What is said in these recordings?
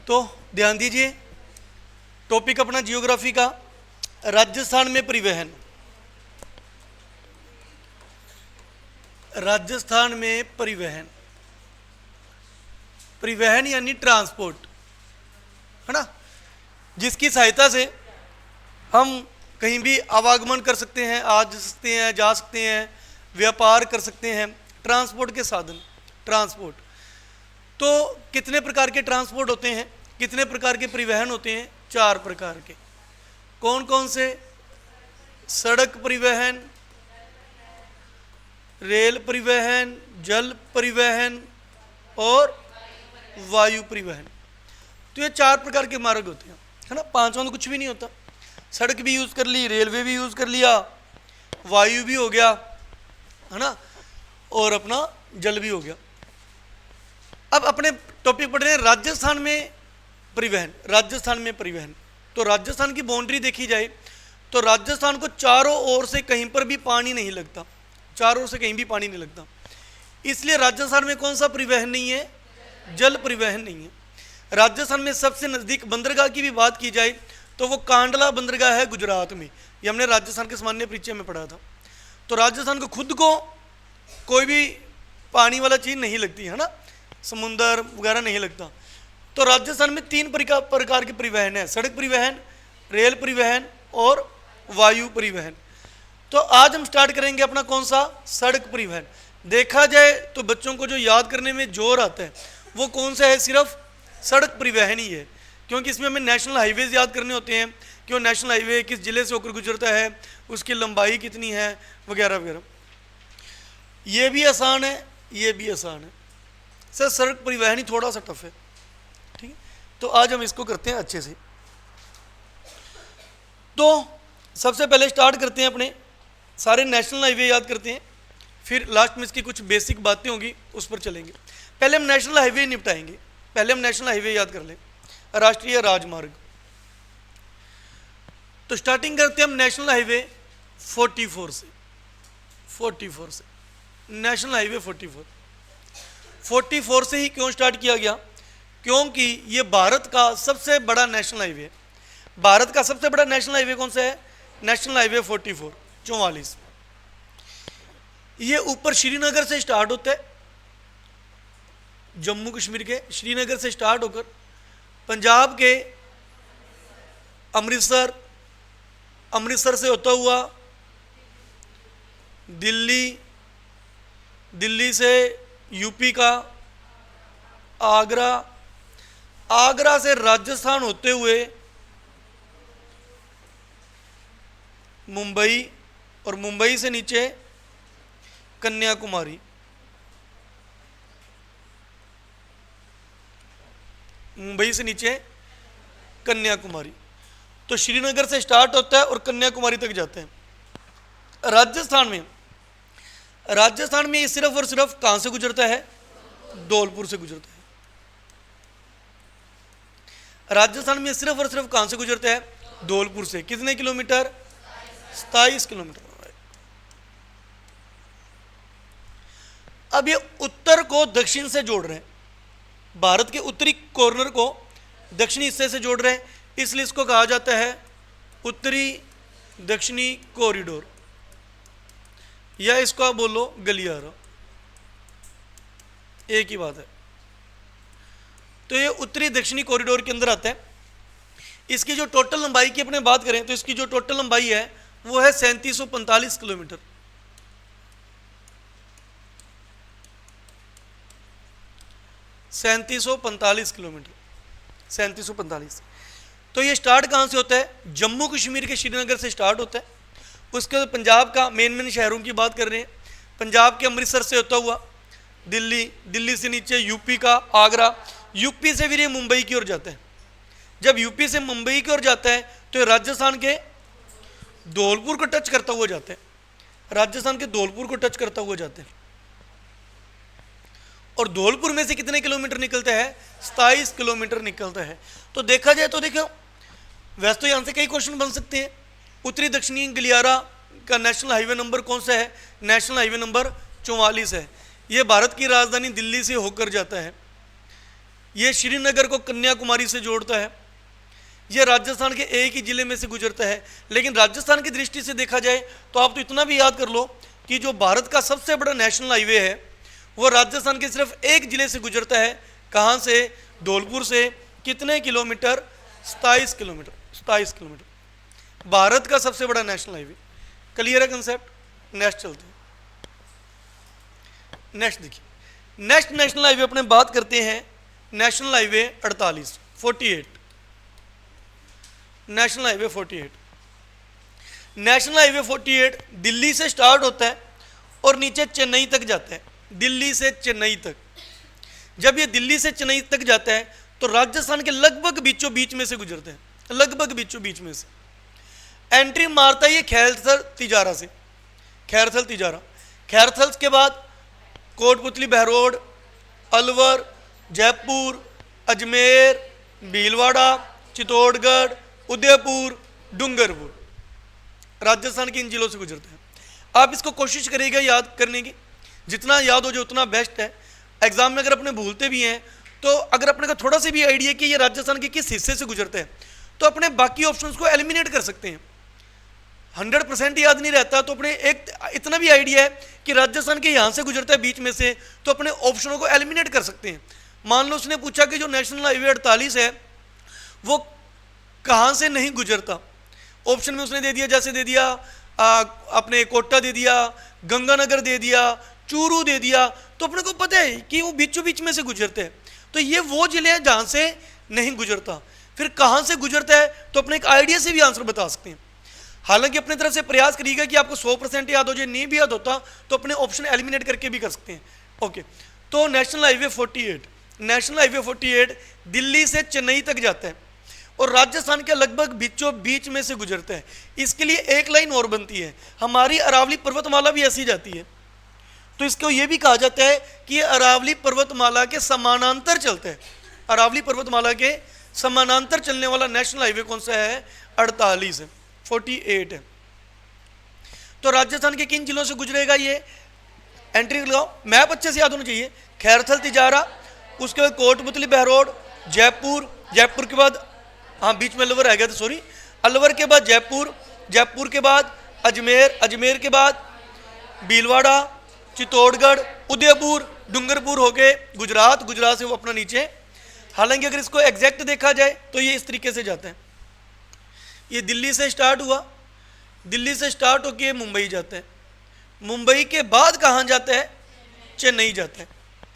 तो ध्यान दीजिए, टॉपिक अपना जियोग्राफी का, राजस्थान में परिवहन। राजस्थान में परिवहन, परिवहन यानी ट्रांसपोर्ट, है ना, जिसकी सहायता से हम कहीं भी आवागमन कर सकते हैं, आ सकते हैं, जा सकते हैं, व्यापार कर सकते हैं। ट्रांसपोर्ट के साधन, ट्रांसपोर्ट। तो कितने प्रकार के ट्रांसपोर्ट होते हैं, कितने प्रकार के परिवहन होते हैं? 4 प्रकार के। कौन कौन से? सड़क परिवहन, रेल परिवहन, जल परिवहन और वायु परिवहन। तो ये 4 प्रकार के मार्ग होते हैं, है ना। 5वां तो कुछ भी नहीं होता। सड़क भी यूज़ कर ली, रेलवे भी यूज़ कर लिया, वायु भी हो गया, है ना, और अपना जल भी हो गया। अब अपने टॉपिक पढ़ रहे हैं राजस्थान में परिवहन। राजस्थान में परिवहन, तो राजस्थान की बाउंड्री देखी जाए तो राजस्थान को चारों ओर से कहीं पर भी पानी नहीं लगता, चारों ओर से कहीं भी पानी नहीं लगता। इसलिए राजस्थान में कौन सा परिवहन नहीं है? जल परिवहन नहीं है। राजस्थान में सबसे नज़दीक बंदरगाह की भी बात की जाए तो वो कांडला बंदरगाह है गुजरात में। ये हमने राजस्थान के सामान्य परिचय में पढ़ा था। तो राजस्थान को खुद को कोई भी पानी वाला चीज़ नहीं लगती, है ना, समुंदर वगैरह नहीं लगता। तो राजस्थान में 3 प्रकार के परिवहन है, सड़क परिवहन, रेल परिवहन और वायु परिवहन। तो आज हम स्टार्ट करेंगे अपना कौन सा? सड़क परिवहन। देखा जाए तो बच्चों को जो याद करने में जोर आता है वो कौन सा है? सिर्फ सड़क परिवहन ही है, क्योंकि इसमें हमें नेशनल हाईवेज याद करने होते हैं कि वो नेशनल हाईवे किस जिले से होकर गुजरता है, उसकी लंबाई कितनी है, वगैरह वगैरह। ये भी आसान है, ये भी आसान है। सर सड़क परिवहन ही थोड़ा सा टफ है, ठीक है। तो आज हम इसको करते हैं अच्छे से। तो सबसे पहले स्टार्ट करते हैं, अपने सारे नेशनल हाईवे याद करते हैं, फिर लास्ट में इसकी कुछ बेसिक बातें होंगी उस पर चलेंगे। पहले हम नेशनल हाईवे निपटाएंगे, पहले हम नेशनल हाईवे याद कर लें, राष्ट्रीय राजमार्ग। तो स्टार्टिंग करते हैं हम नेशनल हाईवे 44 से, 44 से नेशनल हाईवे 44 से ही क्यों स्टार्ट किया गया? क्योंकि ये भारत का सबसे बड़ा नेशनल हाईवे है। भारत का सबसे बड़ा नेशनल हाईवे कौन सा है? National highway 44। ये ऊपर श्रीनगर से स्टार्ट होता है, जम्मू कश्मीर के श्रीनगर से स्टार्ट होकर पंजाब के अमृतसर, अमृतसर से होता हुआ दिल्ली, दिल्ली से यूपी का आगरा, आगरा से राजस्थान होते हुए मुंबई, और मुंबई से नीचे कन्याकुमारी, मुंबई से नीचे कन्याकुमारी। तो श्रीनगर से स्टार्ट होता है और कन्याकुमारी तक जाते हैं। राजस्थान में ये सिर्फ और सिर्फ कहां से गुजरता है? धौलपुर से गुजरता है। राजस्थान में सिर्फ और सिर्फ कहां से गुजरता है? धौलपुर से। कितने किलोमीटर? 27 किलोमीटर। अब ये उत्तर को दक्षिण से जोड़ रहे हैं, भारत के उत्तरी कॉर्नर को दक्षिणी हिस्से से जोड़ रहे हैं, इसलिए इसको कहा जाता है उत्तरी दक्षिणी कॉरिडोर, या इसको आप बोलो गलियारा, एक ही बात है। तो ये उत्तरी दक्षिणी कॉरिडोर के अंदर आता है। इसकी जो टोटल लंबाई की अपने बात करें तो इसकी जो टोटल लंबाई है वो है 3745 किलोमीटर। 3745 किलोमीटर, 3745। तो ये स्टार्ट कहाँ से होता है? जम्मू कश्मीर के श्रीनगर से स्टार्ट होता है। उसके बाद पंजाब का मेन शहरों की बात कर रहे हैं, पंजाब के अमृतसर से होता हुआ दिल्ली, दिल्ली से नीचे यूपी का आगरा, यूपी से फिर ये मुंबई की ओर जाता है। जब यूपी से मुंबई की ओर जाता है तो ये राजस्थान के धौलपुर को टच करता हुआ जाता है, राजस्थान के धौलपुर को टच करता हुआ जाते हैं। और धौलपुर में से कितने किलोमीटर निकलता है? 27 किलोमीटर निकलता है। तो देखा जाए तो देखो, वैसे तो यहाँ से कई क्वेश्चन बन सकते हैं। उत्तरी दक्षिणी गलियारा का नेशनल हाईवे नंबर कौन सा है? नेशनल हाईवे नंबर 44 है। ये भारत की राजधानी दिल्ली से होकर जाता है। ये श्रीनगर को कन्याकुमारी से जोड़ता है, ये राजस्थान के एक ही जिले में से गुजरता है। लेकिन राजस्थान की दृष्टि से देखा जाए तो आप तो इतना भी याद कर लो कि जो भारत का सबसे बड़ा नेशनल हाईवे है वो राजस्थान के सिर्फ एक जिले से गुजरता है। कहाँ से? धौलपुर से। कितने किलोमीटर? 27 किलोमीटर। 27 किलोमीटर भारत का सबसे बड़ा नेशनल हाईवे। क्लियर है कंसेप्ट? नेक्स्ट चलते हैं। नेक्स्ट देखिए, नेक्स्ट नेशनल हाईवे अपने बात करते हैं national highway 48। National highway 48। National highway 48 Delhi से स्टार्ट होता है और नीचे चेन्नई तक जाता है। दिल्ली से चेन्नई तक। जब ये दिल्ली से चेन्नई तक जाता है तो राजस्थान के लगभग बीचों बीच में से गुजरते हैं, लगभग बीचों बीच में से। एंट्री मारता है ये खैरथल तिजारा से। खैरथल तिजारा, खैरथल के बाद कोटपुतली बहरोड, अलवर, जयपुर, अजमेर, भीलवाड़ा, चित्तौड़गढ़, उदयपुर, डूंगरपुर, राजस्थान के इन जिलों से गुजरते हैं। आप इसको कोशिश करिएगा याद करने की, जितना याद हो जो उतना बेस्ट है। एग्जाम में अगर अपने भूलते भी हैं तो अगर अपने को थोड़ा सा भी आइडिया कि ये राजस्थान के किस हिस्से से गुजरते हैं तो अपने बाकी ऑप्शंस को एलिमिनेट कर सकते हैं। 100% याद नहीं रहता तो अपने एक इतना भी आइडिया है कि राजस्थान के यहाँ से गुजरता है बीच में से, तो अपने ऑप्शनों को एलिमिनेट कर सकते हैं। मान लो उसने पूछा कि जो नेशनल हाईवे 48 है वो कहाँ से नहीं गुजरता, ऑप्शन में उसने दे दिया, जैसे दे दिया अपने कोटा दे दिया, गंगानगर दे दिया, चूरू दे दिया, तो अपने को पता है कि वो बीचों बीच में से गुजरते हैं। तो ये वो जिले हैं जहाँ से नहीं गुजरता। फिर कहाँ से गुजरता है तो अपने एक आइडिया से भी आंसर बता सकते हैं। हालांकि अपने तरफ से प्रयास करिएगा कि आपको 100% याद हो जाए, नहीं भी याद होता तो अपने ऑप्शन एलिमिनेट करके भी कर सकते हैं। ओके, तो national highway 48, national highway 48 Delhi से चेन्नई तक जाता है और राजस्थान के लगभग बीचों बीच में से गुजरता है। इसके लिए एक लाइन और बनती है, हमारी अरावली पर्वतमाला भी ऐसी जाती है, तो इसको ये भी कहा जाता है कि ये अरावली पर्वतमाला के समानांतर चलता है। अरावली पर्वतमाला के समानांतर चलने वाला नेशनल हाईवे कौन सा है? 48 है, 48 है। तो राजस्थान के किन जिलों से गुजरेगा ये? एंट्री लगाओ, मैप अच्छे से याद होना चाहिए। खैरथल तिजारा, उसके बाद कोटपुतली बहरोड, जयपुर, जयपुर के बाद हाँ बीच में अलवर आ गया था, सॉरी, अलवर के बाद जयपुर, जयपुर के बाद अजमेर, अजमेर के बाद भीलवाड़ा, चित्तौड़गढ़, उदयपुर, डूंगरपुर हो गए गुजरात, गुजरात से वो अपना नीचे। हालांकि अगर इसको एग्जैक्ट देखा जाए तो ये इस तरीके से जाता है, ये दिल्ली से स्टार्ट हुआ, दिल्ली से स्टार्ट होकर मुंबई जाता है, मुंबई के बाद कहाँ जाता है? चेन्नई जाता है,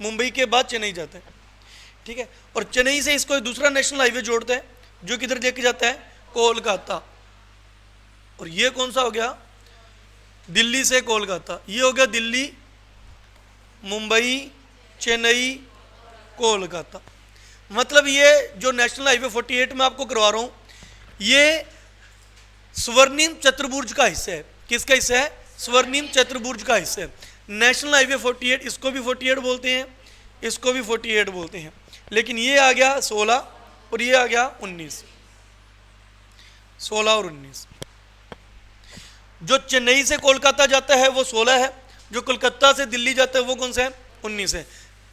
मुंबई के बाद चेन्नई जाता है, ठीक है। और चेन्नई से इसको एक दूसरा नेशनल हाईवे जोड़ता है जो किधर लेके जाता है? कोलकाता। और ये कौन सा हो गया? दिल्ली से कोलकाता। ये हो गया दिल्ली, मुंबई, चेन्नई, कोलकाता। मतलब ये जो नेशनल हाईवे 48 में आपको करवा रहा हूँ ये स्वर्णिम चतुर्भुज का हिस्सा है। किसका हिस्सा है? स्वर्णिम चतुर्भुज का हिस्सा है। नेशनल हाईवे 48, इसको भी 48 बोलते हैं, इसको भी 48 बोलते हैं, लेकिन ये आ गया 16 और ये आ गया 19, 16 और 19। जो चेन्नई से कोलकाता जाता है वो 16 है, जो कोलकाता से दिल्ली जाता है वो कौन सा है? 19 है।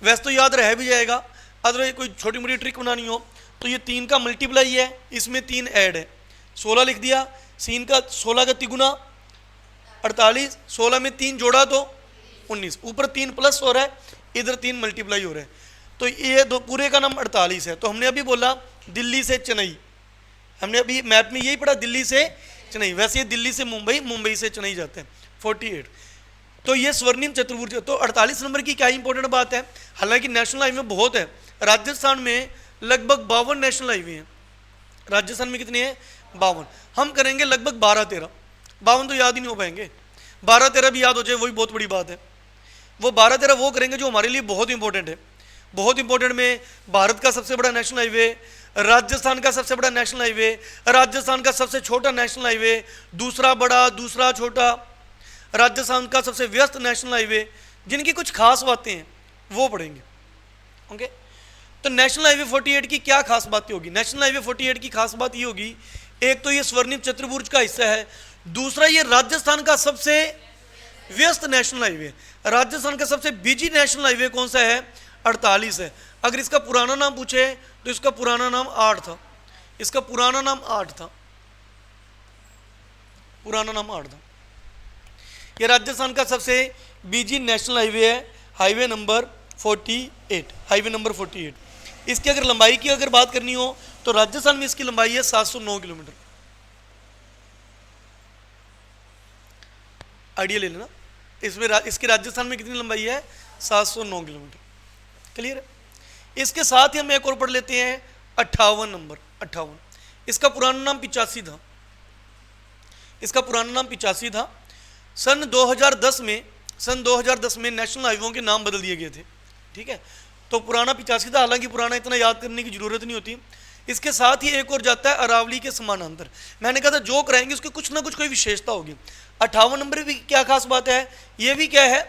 वैसे तो याद रह भी जाएगा, अदरवाइज कोई छोटी मोटी ट्रिक बनानी हो तो ये 3 का मल्टीप्लाई है, इसमें 3 ऐड है, 16 लिख दिया, 16 का तिगुना 48, 16 में 3 जोड़ा तो 19, ऊपर 3 प्लस हो रहा है, इधर 3 मल्टीप्लाई हो रहा है, तो ये दो पूरे का नाम 48 है। तो हमने अभी बोला दिल्ली से चेन्नई, हमने अभी मैप में यही पढ़ा, दिल्ली से चेन्नई। वैसे ये दिल्ली से मुंबई, मुंबई से चेन्नई जाते हैं 48। तो ये स्वर्णिम चतुर्भुज। तो 48 नंबर की क्या इंपॉर्टेंट बात है, हालांकि नेशनल हाईवे बहुत है, राजस्थान में लगभग 52 नेशनल हाईवे हैं। राजस्थान में कितने हैं? 52। हम करेंगे लगभग 12-13, 52 तो याद ही नहीं हो पाएंगे, 12-13 भी याद हो जाए वही बहुत बड़ी बात है। वो 12-13 वो करेंगे जो हमारे लिए बहुत इंपॉर्टेंट है। बहुत इंपॉर्टेंट में भारत का सबसे बड़ा नेशनल हाईवे, राजस्थान का सबसे बड़ा नेशनल हाईवे, राजस्थान का सबसे छोटा नेशनल हाईवे, दूसरा बड़ा दूसरा छोटा, राजस्थान का सबसे व्यस्त नेशनल हाईवे, जिनकी कुछ खास बातें हैं वो पढ़ेंगे। ओके, तो नेशनल हाईवे 48 की क्या खास बातें होगी? नेशनल हाईवे 48 की खास बात ये होगी, एक तो ये स्वर्णिम चतुर्भुज का हिस्सा है, दूसरा ये राजस्थान का सबसे व्यस्त नेशनल हाईवे। राजस्थान का सबसे बिजी नेशनल हाईवे कौन सा है? 48 है। अगर इसका पुराना नाम पूछे तो इसका पुराना नाम 8 था, इसका पुराना नाम 8 था, पुराना नाम 8 था। यह राजस्थान का सबसे बिजी नेशनल हाईवे है, हाईवे नंबर 48, हाईवे नंबर 48। इसकी अगर लंबाई की अगर बात करनी हो तो राजस्थान में इसकी लंबाई है 709 किलोमीटर। आइडिया ले लेना, इसमें इसकी राजस्थान में कितनी लंबाई है, 709 किलोमीटर। क्लियर है। इसके साथ ही हम एक और पढ़ लेते हैं 58 नंबर, 58। इसका पुराना नाम 85 था, इसका पुराना नाम 85 था। सन 2010 में नेशनल हाईवे के नाम बदल दिए गए थे, ठीक है। तो पुराना 85 था, हालांकि पुराना इतना याद करने की जरूरत नहीं होती। इसके साथ ही एक और जाता है अरावली के समानांतर। मैंने कहा था जो कराएंगे उसकी कुछ ना कुछ कोई विशेषता होगी। 58 नंबर भी क्या खास बात है, ये भी क्या है,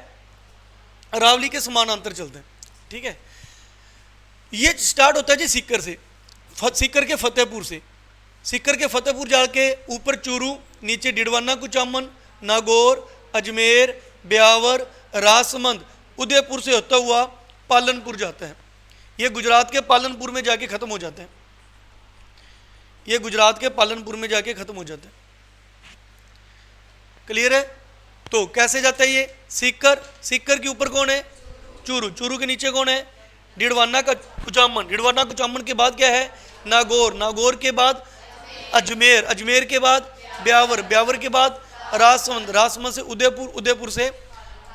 अरावली के समानांतर चलते हैं, ठीक है। ये स्टार्ट होता है जी सीकर से, सीकर के फतेहपुर से, सीकर के फतेहपुर जाके ऊपर चूरू, नीचे डिडवाना कुचामन, नागौर, अजमेर, ब्यावर, राजसमंद, उदयपुर से होता हुआ पालनपुर जाता है। ये गुजरात के पालनपुर में जाके खत्म हो जाते हैं, ये गुजरात के पालनपुर में जाके खत्म हो जाते हैं। क्लियर है। तो कैसे जाता है ये, सीकर, सीकर के ऊपर कौन है, चूरू, चूरू के नीचे कौन है, डिडवाना का कुचामन, डिडवाना कुचामन के बाद क्या है, नागौर, नागौर के बाद अजमेर, अजमेर के बाद ब्यावर, ब्यावर के बाद राजसमंद, राजसमंद से उदयपुर, उदयपुर से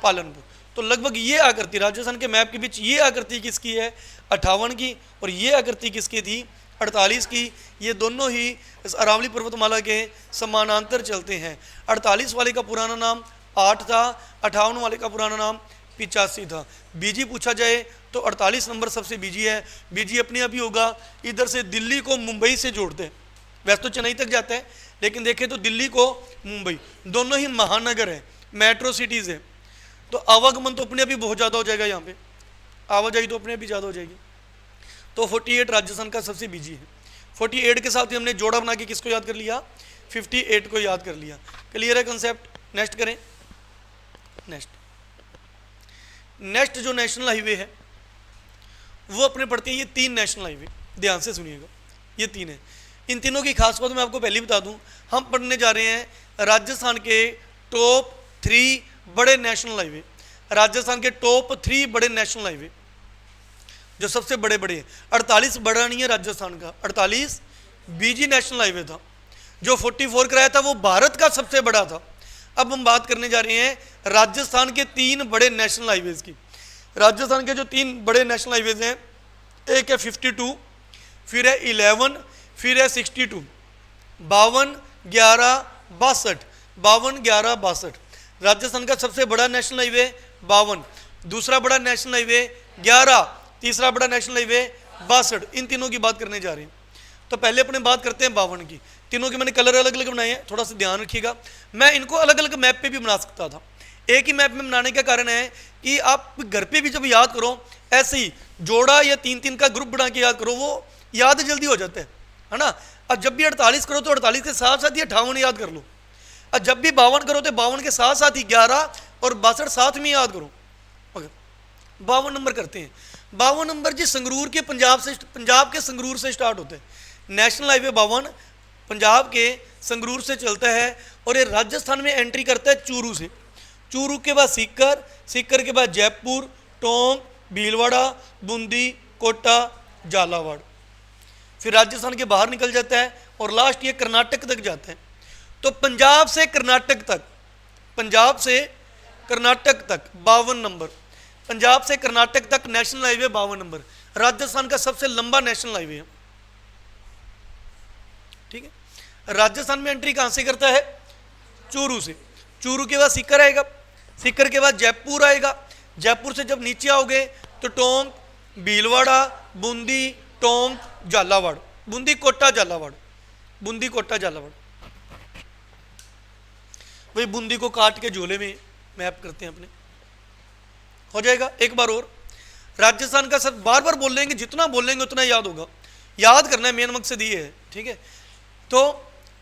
पालनपुर। तो लगभग ये आकृति राजस्थान के मैप के बीच ये आकृति किसकी है, 58 की, और ये आकृति किसकी थी, 48 की। ये दोनों ही इस अरावली पर्वतमाला के समानांतर चलते हैं। 48 वाले का पुराना नाम 8 था, 58 वाले का पुराना नाम 85 था। बीजी पूछा जाए तो 48 नंबर सबसे बीजी है। बीजी अपने आप ही होगा, इधर से दिल्ली को मुंबई से जोड़ते हैं, वैसे तो चेन्नई तक जाता है, लेकिन देखें तो दिल्ली को मुंबई, दोनों ही महानगर है, मेट्रो सिटीज़ है। तो आवागमन तो अपने आप ही बहुत ज़्यादा हो जाएगा, यहाँ पे आवाजाही तो अपने आप ही ज़्यादा हो जाएगी। तो 48 राजस्थान का सबसे बिजी है। 48 के साथ ही हमने जोड़ा बना के किसको याद कर लिया, 58 को याद कर लिया। क्लियर है कंसेप्ट। नेक्स्ट करें, नेक्स्ट जो नेशनल हाईवे है वो अपने पढ़ते हैं ये 3 नेशनल हाईवे, ध्यान से सुनिएगा, ये 3 है। इन तीनों की खास बात मैं आपको पहले बता दूं, हम पढ़ने जा रहे हैं राजस्थान के टॉप 3 बड़े नेशनल हाईवे, राजस्थान के टॉप 3 बड़े नेशनल हाईवे जो सबसे बड़े बड़े हैं। 48 बड़ा नहीं है राजस्थान का, 48 बीजी नेशनल हाईवे था। जो 44 कराया था वो भारत का सबसे बड़ा था। अब हम बात करने जा रहे हैं राजस्थान के 3 बड़े नेशनल हाईवेज की। राजस्थान के जो 3 बड़े नेशनल हाईवेज हैं, एक है 52, फिर है 11, फिर है 62, 52, 11, 62, 52, 11, 62। राजस्थान का सबसे बड़ा नेशनल हाईवे 52, दूसरा बड़ा नेशनल हाईवे 11, तीसरा बड़ा नेशनल हाईवे 62। इन तीनों की बात करने जा रहे हैं। तो पहले अपने बात करते हैं 52 की। तीनों के मैंने कलर अलग अलग बनाए हैं, थोड़ा सा ध्यान रखिएगा। मैं इनको अलग अलग मैप पे भी बना सकता था, एक ही मैप में बनाने का कारण है कि आप घर पे भी जब याद करो ऐसे ही जोड़ा या 3-3 का ग्रुप बना के याद करो, वो याद जल्दी हो जाता है ना। अब जब भी 48 करो तो 48 के साथ साथ ही 58 याद कर लो, और जब भी 52 करो तो 52 के साथ साथ ही 11 और 62 साथ में याद करो। ओके, 52 नंबर करते हैं। 52 नंबर जी संगरूर के पंजाब के संगरूर से स्टार्ट होते हैं। नेशनल हाईवे 52 पंजाब के संगरूर से चलता है और ये राजस्थान में एंट्री करता है चूरू से। चूरू के बाद सीकर, सीकर के बाद जयपुर, टोंक, भीलवाड़ा, बूंदी, कोटा, झालावाड़, फिर राजस्थान के बाहर निकल जाता है और लास्ट ये कर्नाटक तक जाता है। तो पंजाब से कर्नाटक तक, पंजाब से कर्नाटक तक 52 नंबर, पंजाब से कर्नाटक तक नेशनल हाईवे 52 नंबर राजस्थान का सबसे लंबा नेशनल हाईवे है। ठीक है, राजस्थान में एंट्री कहां से करता है, चूरू से। चूरू के बाद सीकर आएगा, सीकर के बाद जयपुर आएगा, जयपुर से जब नीचे आओगे तो टोंक, भीलवाड़ा, बूंदी, टोंक, झालावाड़, बूंदी, कोटा, झालावाड़, बूंदी, कोटा, झालावाड़। वही बूंदी को काट के झोले में मैप करते हैं अपने, हो जाएगा। एक बार और राजस्थान का सब बार बार बोल लेंगे, जितना बोलेंगे उतना याद होगा, याद करना है, मेन मकसद ये है। ठीक है, तो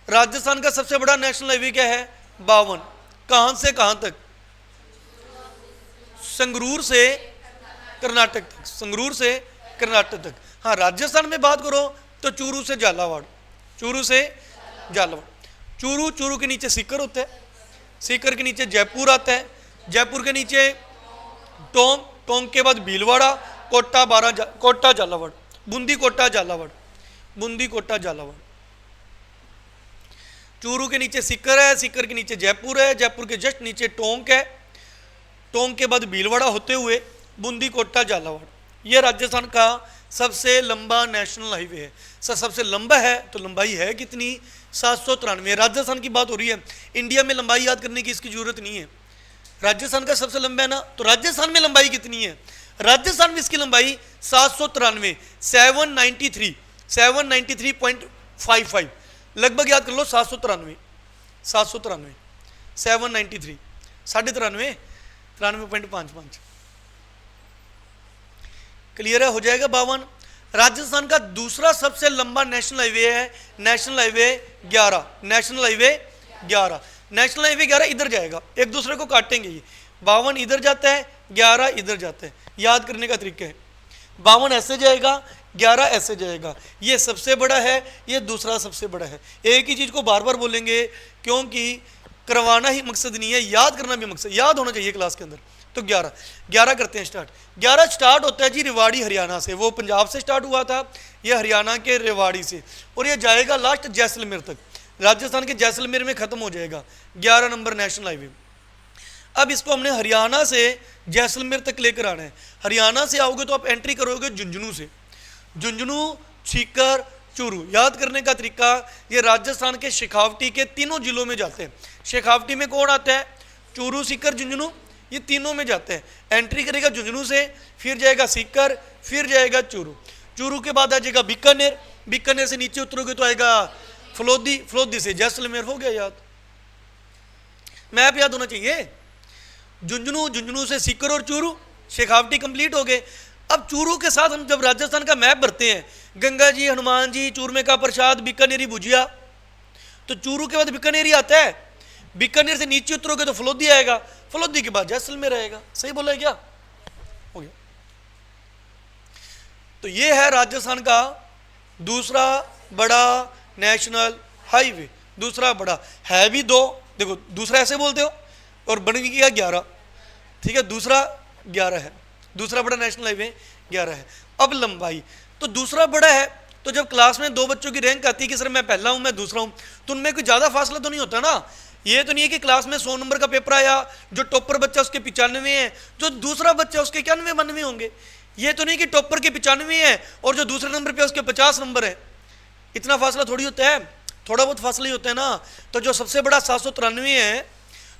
राजस्थान का सबसे बड़ा नेशनल हाईवे क्या है, 52। कहां से कहां तक, संगरूर से कर्नाटक तक, संगरूर से कर्नाटक तक। हाँ, राजस्थान में बात करो तो चूरू से झालावाड़, चूरू से झालावाड़, चूरू के नीचे सीकर होता है, सीकर के नीचे जयपुर आता है, जयपुर के नीचे टोंक के बाद भीलवाड़ा, कोटा झालावाड़, बूंदी कोटा झालावाड़, बूंदी कोटा झालावाड़। चूरू के नीचे सीकर है, सीकर के नीचे जयपुर है, जयपुर के जस्ट नीचे टोंक है, टोंक के बाद भीलवाड़ा होते हुए बूंदी कोटा झालावाड़। यह राजस्थान का सबसे लंबा नेशनल हाईवे है। सर सबसे लंबा है तो लंबाई है कितनी? 793। राजस्थान की बात हो रही है, इंडिया में लंबाई याद करने की इसकी जरूरत नहीं है। राजस्थान का सबसे लंबा है ना, तो राजस्थान में लंबाई कितनी है? राजस्थान में इसकी लंबाई 793, 793.55, लगभग याद कर लो 793, 793, 93.55। क्लियर है? हो जाएगा 52। राजस्थान का दूसरा सबसे लंबा नेशनल हाईवे है national highway 11, national highway 11, national highway 11 इधर जाएगा, एक दूसरे को काटेंगे ये। 52 इधर जाता है, 11 इधर जाता है। याद करने का तरीका है, 52 ऐसे जाएगा, 11 ऐसे जाएगा। ये सबसे बड़ा है, ये दूसरा सबसे बड़ा है। एक ही चीज को बार बार बोलेंगे क्योंकि करवाना ही मकसद नहीं है, याद करना भी मकसद, याद होना चाहिए क्लास के अंदर। तो 11 करते हैं स्टार्ट। 11 स्टार्ट होता है जी रेवाड़ी हरियाणा से, वो पंजाब से स्टार्ट हुआ था, ये हरियाणा के रेवाड़ी से, और ये जाएगा लास्ट जैसलमेर तक, राजस्थान के जैसलमेर में खत्म हो जाएगा। 11 नंबर नेशनल हाईवे। अब इसको हमने हरियाणा से जैसलमेर तक लेकर आना है। हरियाणा से आओगे तो आप एंट्री करोगे झुंझुनू से, झुंझुनू, सीकर, चूरू। याद करने का तरीका, ये राजस्थान के शेखावटी के तीनों जिलों में जाते हैं। शेखावटी में कौन आता है? चूरू, सीकर, झुंझुनू, ये तीनों में जाते हैं। एंट्री करेगा झुंझुनू से, फिर जाएगा सीकर, फिर जाएगा चूरू, चूरू के बाद आ जाएगा बीकानेर, बीकानेर से नीचे उतरोगे तो आएगा फलोदी, फलोदी से जैसलमेर। हो गया याद? मैप याद होना चाहिए। झुंझुनू, झुंझुनू से सीकर और चूरू, शेखावटी कंप्लीट हो गए। अब चूरू के साथ हम जब राजस्थान का मैप भरते हैं, गंगा जी, हनुमान जी, चूरमे का प्रसाद, बीकानेरी भुजिया, तो चूरू के बाद बीकानेरी आता है, बीकानेर से नीचे उतरोगे तो फलोदी आएगा, फलोदी के बाद जैसलमेर आएगा। सही बोला है क्या? हो गया। तो ये है राजस्थान का दूसरा बड़ा नेशनल हाईवे। दूसरा बड़ा है भी दो, देखो दूसरा ऐसे बोलते हो, और बन गया 11, ठीक है। दूसरा 11 है, दूसरा बड़ा नेशनल हाईवे 11 है। अब लंबाई, तो दूसरा बड़ा है, तो जब क्लास में दो बच्चों की रैंक आती है कि सर मैं पहला हूं, मैं दूसरा हूं, तो उनमें कोई ज़्यादा फासला तो नहीं होता ना। ये तो नहीं है कि क्लास में 100 नंबर का पेपर आया, जो टॉपर बच्चा उसके 95 है, जो दूसरा बच्चा उसके 91-92 होंगे। ये तो नहीं कि टॉपर के 95 है और जो दूसरे नंबर पे उसके 50 नंबर है। इतना फासला थोड़ी होता है, थोड़ा बहुत फासला ही होता है ना। तो जो सबसे बड़ा 793 है,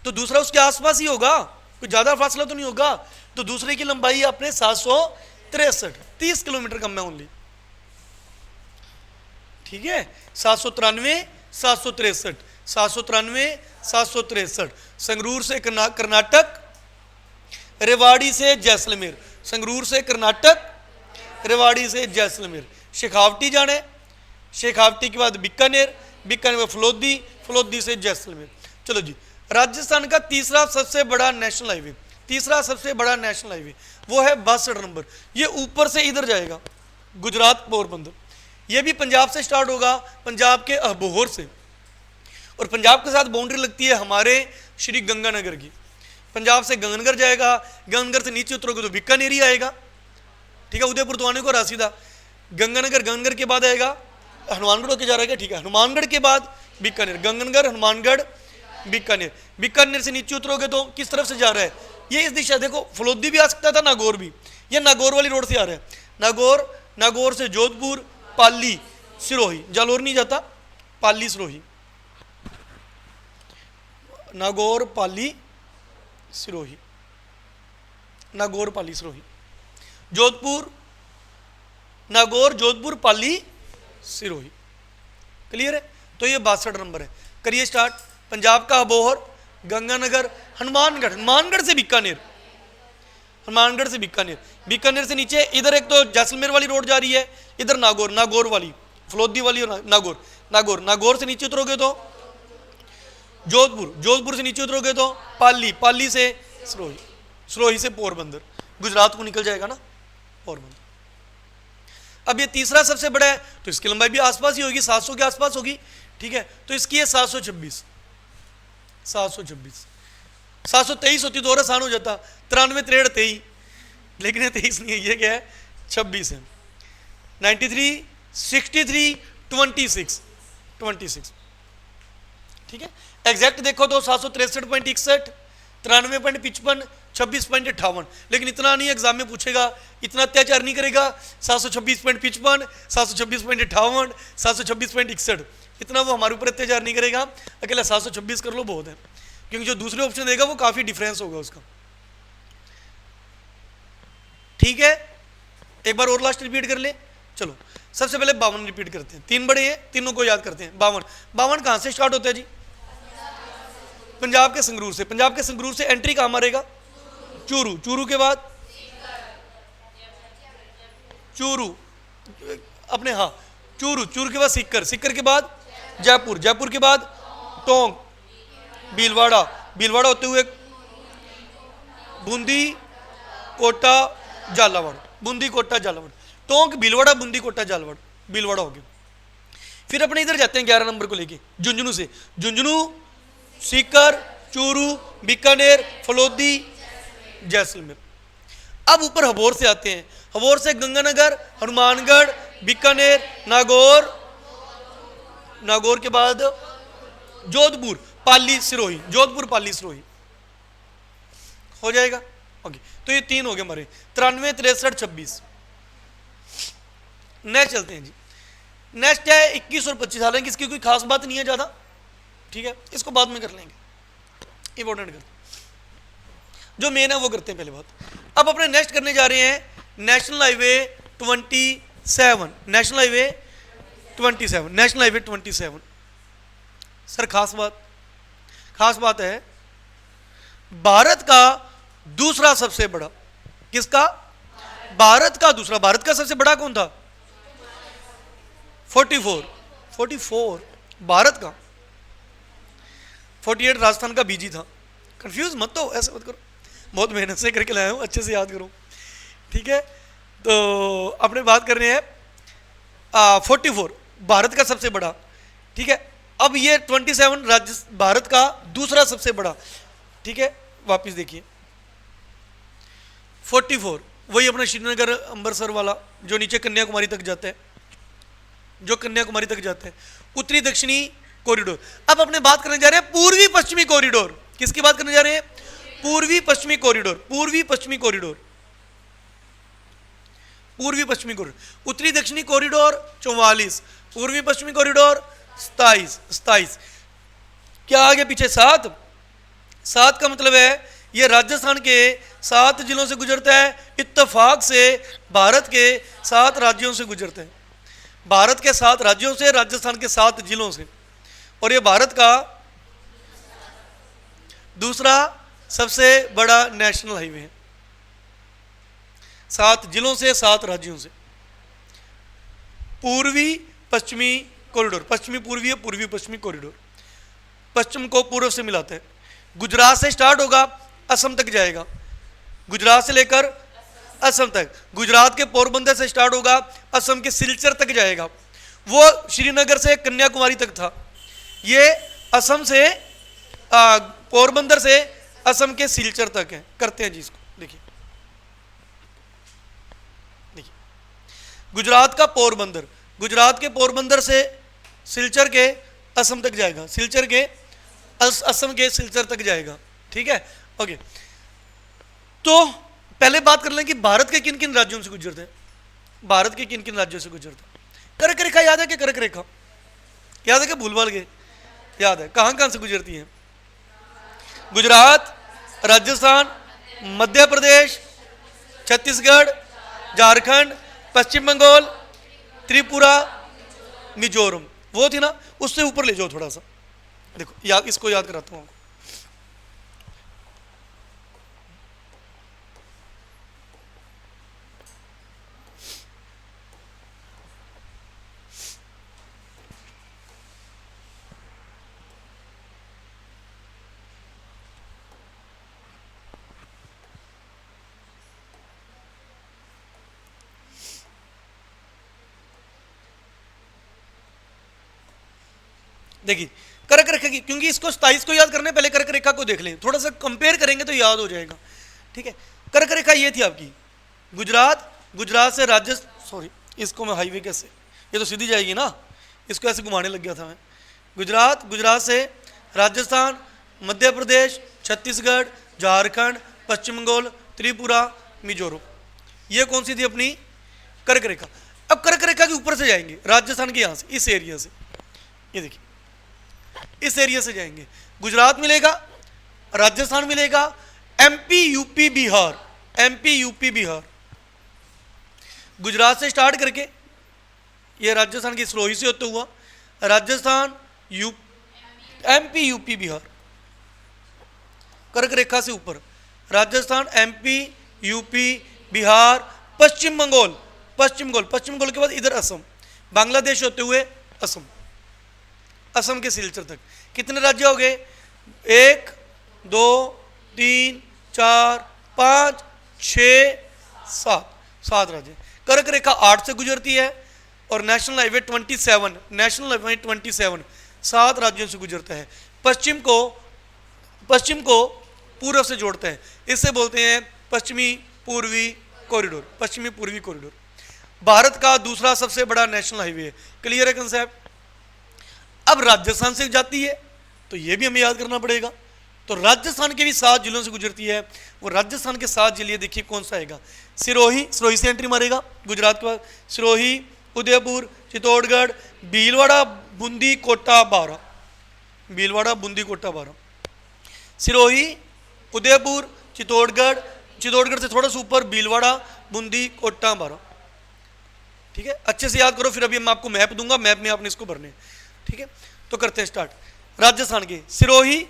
तो दूसरा उसके आसपास ही होगा, कोई ज़्यादा फासला तो नहीं होगा। तो दूसरे की लंबाई अपने 763, 30 किलोमीटर कम है ओनली, ठीक है। 793, 763, 793, 763। संगरूर से कर्नाटक, रेवाड़ी से जैसलमेर, संगरूर से कर्नाटक, रेवाड़ी से जैसलमेर। शेखावटी जाने, शेखावटी के बाद बीकानेर, बीकानेर में फलोदी, फलोदी से जैसलमेर। चलो जी, राजस्थान का तीसरा सबसे बड़ा नेशनल हाईवे, तीसरा सबसे बड़ा नेशनल हाईवे वो है 62 नंबर। ये ऊपर से इधर जाएगा, गुजरात पोरबंदर। ये भी पंजाब से स्टार्ट होगा, पंजाब के अबोहर से, और पंजाब के साथ बाउंड्री लगती है हमारे श्री गंगानगर की। पंजाब से गंगानगर जाएगा, गंगानगर से नीचे उतरोगे तो बीकानेर ही आएगा, ठीक है। उदयपुर तो आने को रासीदा, गंगानगर, गंगानगर के बाद आएगा हनुमानगढ़ होके जा रहा है, ठीक है। हनुमानगढ़ के बाद बीकानेर, गंगानगर, हनुमानगढ़, बीकानेर। बीकानेर से नीचे उतरोगे तो किस तरफ से जा रहा है? ये इस दिशा, देखो फलोदी भी आ सकता था, नागौर भी, ये नागौर वाली रोड से आ रहा है। नागौर, नागौर से जोधपुर, पाली, सिरोही, जालोर नहीं जाता, पाली, सिरोही, नागौर, पाली, सिरोही, नागौर, पाली, सिरोही, जोधपुर, नागौर, जोधपुर, पाली, सिरोही। क्लियर है? तो ये 62 नंबर है। करिए स्टार्ट। पंजाब का अबोहर, गंगानगर, हनुमानगढ़, हनुमानगढ़ से बीकानेर, हनुमानगढ़ से बीकानेर, बीकानेर से नीचे इधर एक तो जैसलमेर वाली रोड जा रही है, इधर नागौर, नागौर वाली, फलोदी वाली, नागौर, नागौर, नागौर से नीचे उतरोगे तो जोधपुर, जोधपुर से नीचे उतरोगे तो पाली, पाली से सिरोही, सिरोही से पोरबंदर, गुजरात को निकल जाएगा ना। पोरबंदर। अब ये तीसरा सबसे बड़ा है तो इसकी लंबाई भी आसपास ही होगी, 700 के आसपास होगी, ठीक है। तो इसकी है 726, 726, 723 होती तो और आसान हो जाता, 93, 63, 23, लेकिन ये 23 नहीं है, ये क्या है 26 है। 93, 63, 26, 26, ठीक है। एग्जैक्ट देखो तो 763.61, 93.55, 26.58, लेकिन इतना नहीं एग्जाम में पूछेगा, इतना अत्याचार नहीं करेगा। 726.55, 726.58, 726.61, इतना वो हमारे ऊपर अत्याचार नहीं करेगा। अकेला 726 कर लो बहुत है, क्योंकि जो दूसरे ऑप्शन देगा वो काफी डिफरेंस होगा उसका, ठीक है। एक बार और लास्ट रिपीट कर ले, चलो। सबसे पहले 52 रिपीट करते हैं, 3 बड़े हैं, तीनों को याद करते हैं। 52, 52 कहां से स्टार्ट होता है जी? पंजाब के संगरूर से। पंजाब के संगरूर से एंट्री कहां मारेगा? चूरू। चूरू के बाद चूरू अपने, हाँ चूरू। चूरू के बाद सीकर। सीकर के बाद जयपुर। जयपुर के बाद टोंक, भीलवाड़ा। भीलवाड़ा होते हुए बूंदी, कोटा, झालावाड़। बूंदी, कोटा, झालावाड़। टोंक, भीलवाड़ा, बूंदी, कोटा, झालावाड़, भीलवाड़ा हो गया। फिर अपने इधर जाते हैं 11 नंबर को लेके, झुंझुनू से। झुंझुनू, सीकर, चूरू, बीकानेर, फलोदी, जैसलमेर। अब ऊपर हबोर से आते हैं। हबोर से गंगानगर, हनुमानगढ़, बीकानेर, नागौर। नागौर के बाद जोधपुर, पाली, सिरोही। जोधपुर, पाली, सिरोही हो जाएगा। ओके, तो ये 3 हो गए हमारे, 93, 63, 26। नेक्स्ट चलते हैं जी। नेक्स्ट है 21 और 25। हालांकि इसकी कोई खास बात नहीं है ज़्यादा, ठीक है, इसको बाद में कर लेंगे, इंपॉर्टेंट करते जो मेन है वो करते हैं पहले बात। अब अपने नेक्स्ट करने जा रहे हैं national highway 27। National highway 27, national highway 27। Sir खास बात है भारत का दूसरा सबसे बड़ा, किसका? भारत का दूसरा। भारत का सबसे बड़ा कौन था? 44 भारत का। 48 राजस्थान का बीजी था। कंफ्यूज मत हो, ऐसे मत करो, बहुत मेहनत से करके लाया हूँ, अच्छे से याद करो, ठीक है। तो अपने बात कर रहे हैं 44 भारत का सबसे बड़ा, ठीक है। अब ये 27 राज्य भारत का दूसरा सबसे बड़ा, ठीक है। वापिस देखिए 44 वही अपना श्रीनगर अमृतसर वाला जो नीचे कन्याकुमारी तक जाता है, जो कन्याकुमारी तक जाता है, उत्तरी दक्षिणी कॉरिडोर। अब अपने बात करने जा रहे हैं पूर्वी पश्चिमी कॉरिडोर। किसकी बात करने जा रहे हैं? पूर्वी पश्चिमी कॉरिडोर। पूर्वी पश्चिमी कॉरिडोर, पूर्वी पश्चिमी कॉरिडोर। उत्तरी दक्षिणी कॉरिडोर 44, पूर्वी पश्चिमी कॉरिडोर 27। क्या आगे पीछे 7 का मतलब है ये राजस्थान के 7 जिलों से गुजरता है। इत्तेफाक से भारत के 7 राज्यों से गुजरता है, भारत के 7 राज्यों से, राजस्थान के 7 जिलों से। और ये भारत का दूसरा सबसे बड़ा नेशनल हाईवे है, 7 जिलों से, 7 राज्यों से। पूर्वी पश्चिमी कॉरिडोर, पश्चिमी पूर्वी है, पूर्वी पश्चिमी कॉरिडोर। पश्चिम को पूर्व से मिलाते हैं। गुजरात से स्टार्ट होगा, असम तक जाएगा, गुजरात से लेकर असम तक। गुजरात के पोरबंदर से स्टार्ट होगा, असम के सिलचर तक जाएगा। वो श्रीनगर से कन्याकुमारी तक था, ये असम से पोरबंदर से असम के सिलचर तक है। करते हैं जी इसको, देखिए गुजरात का पोरबंदर, गुजरात के पोरबंदर से सिलचर के असम तक जाएगा, सिलचर के असम के सिलचर तक जाएगा, ठीक है। ओके, तो पहले बात कर लें कि भारत के किन किन राज्यों से गुजरते हैं। भारत के किन किन राज्यों से गुजरते हैं? कर्क रेखा याद है कि? कर्क रेखा याद है कि भूल भाल गए? याद है। कहां कहां से गुजरती है? गुजरात, राजस्थान, मध्य प्रदेश, छत्तीसगढ़, झारखंड, पश्चिम बंगाल, त्रिपुरा, मिजोरम। वो थी ना, उससे ऊपर ले जाओ थोड़ा सा, देखो याद, इसको याद कराता हूं आपको। देखिए कर्क रेखा की, क्योंकि इसको 27 को याद करने पहले कर्क रेखा को देख लें, थोड़ा सा कंपेयर करेंगे तो याद हो जाएगा। ठीक है, कर्क रेखा ये थी आपकी गुजरात, गुजरात से राजस्थान, सॉरी इसको मैं हाईवे कैसे, ये तो सीधी जाएगी ना, इसको ऐसे घुमाने लग गया था मैं। गुजरात, गुजरात से राजस्थान, मध्य प्रदेश, छत्तीसगढ़, झारखंड, पश्चिम बंगाल, त्रिपुरा, मिजोरम, ये कौन सी थी अपनी कर्क रेखा। अब कर्क रेखा के ऊपर से जाएंगे राजस्थान के यहाँ से, इस एरिया से, ये देखिए इस एरिया से जाएंगे, गुजरात मिलेगा, राजस्थान मिलेगा, MP UP Bihar, MP UP Bihar, Gujarat से स्टार्ट करके ये राजस्थान की सिरोही से होते हुआ राजस्थान, एमपी यूपी बिहार, कर्क रेखा से ऊपर राजस्थान, एमपी यूपी बिहार, पश्चिम बंगाल, पश्चिम बंगाल, पश्चिम बंगाल के बाद इधर असम, बांग्लादेश होते हुए असम, असम के सिलचर तक। कितने राज्य हो गए? 1 2 3 4 5 6 7, 7 राज्य। कर्क रेखा 8 से गुजरती है और नेशनल हाईवे 27, नेशनल हाईवे 27 7 राज्यों से गुजरता है। पश्चिम को पूर्व से जोड़ता है, इससे बोलते हैं पश्चिमी पूर्वी कॉरिडोर, पश्चिमी पूर्वी कॉरिडोर। भारत का दूसरा सबसे बड़ा नेशनल हाईवे है। क्लियर है कंसेप्ट? अब राजस्थान से जाती है तो ये भी हमें याद करना पड़ेगा, तो राजस्थान के भी 7 जिलों से गुजरती है। वो राजस्थान के 7 जिले देखिए कौन सा आएगा। सिरोही, सिरोही से एंट्री मारेगा गुजरात के बाद, सिरोही, उदयपुर, चित्तौड़गढ़, भीलवाड़ा, बूंदी, कोटा, बारा, भीलवाड़ा, बूंदी, कोटा, बारा, सिरोही, उदयपुर, चित्तौड़गढ़, चित्तौड़गढ़ से थोड़ा सा ऊपर भीलवाड़ा, बूंदी, कोटा, बारा। ठीक है, अच्छे से याद करो, फिर अभी मैं आपको मैप दूंगा, मैप में आपने इसको भरने। ठीक है, तो करते हैं स्टार्ट। राजस्थान के सिरोही,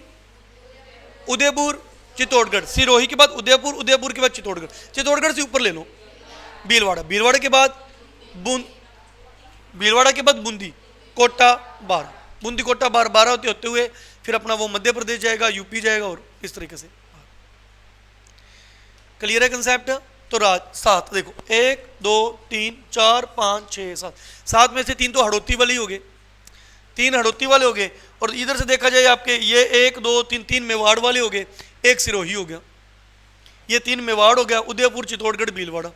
उदयपुर, चित्तौड़गढ़, सिरोही के बाद उदयपुर, उदयपुर के बाद चित्तौड़गढ़, चित्तौड़गढ़ से ऊपर ले लो भीलवाड़ा, भीलवाड़ा के बाद भीलवाड़ा के बाद बूंदी, कोटा, बारा, बूंदी, कोटा, बारा, बारा होते हुए फिर अपना वो मध्य प्रदेश जाएगा, यूपी जाएगा और इस तरीके से। क्लियर है कंसेप्ट? तो 7 देखो, 1 2 3 4 5 6 7, 7 में से 3 तो हड़ौती वाले ही हो गए, 3 हड़ौती वाले हो गए, और इधर से देखा जाए आपके ये 1 2 3 3 मेवाड़ वाले हो गए, 1 सिरोही हो गया, ये 3 मेवाड़ हो गया, उदयपुर, चित्तौड़गढ़, भीलवाड़ा।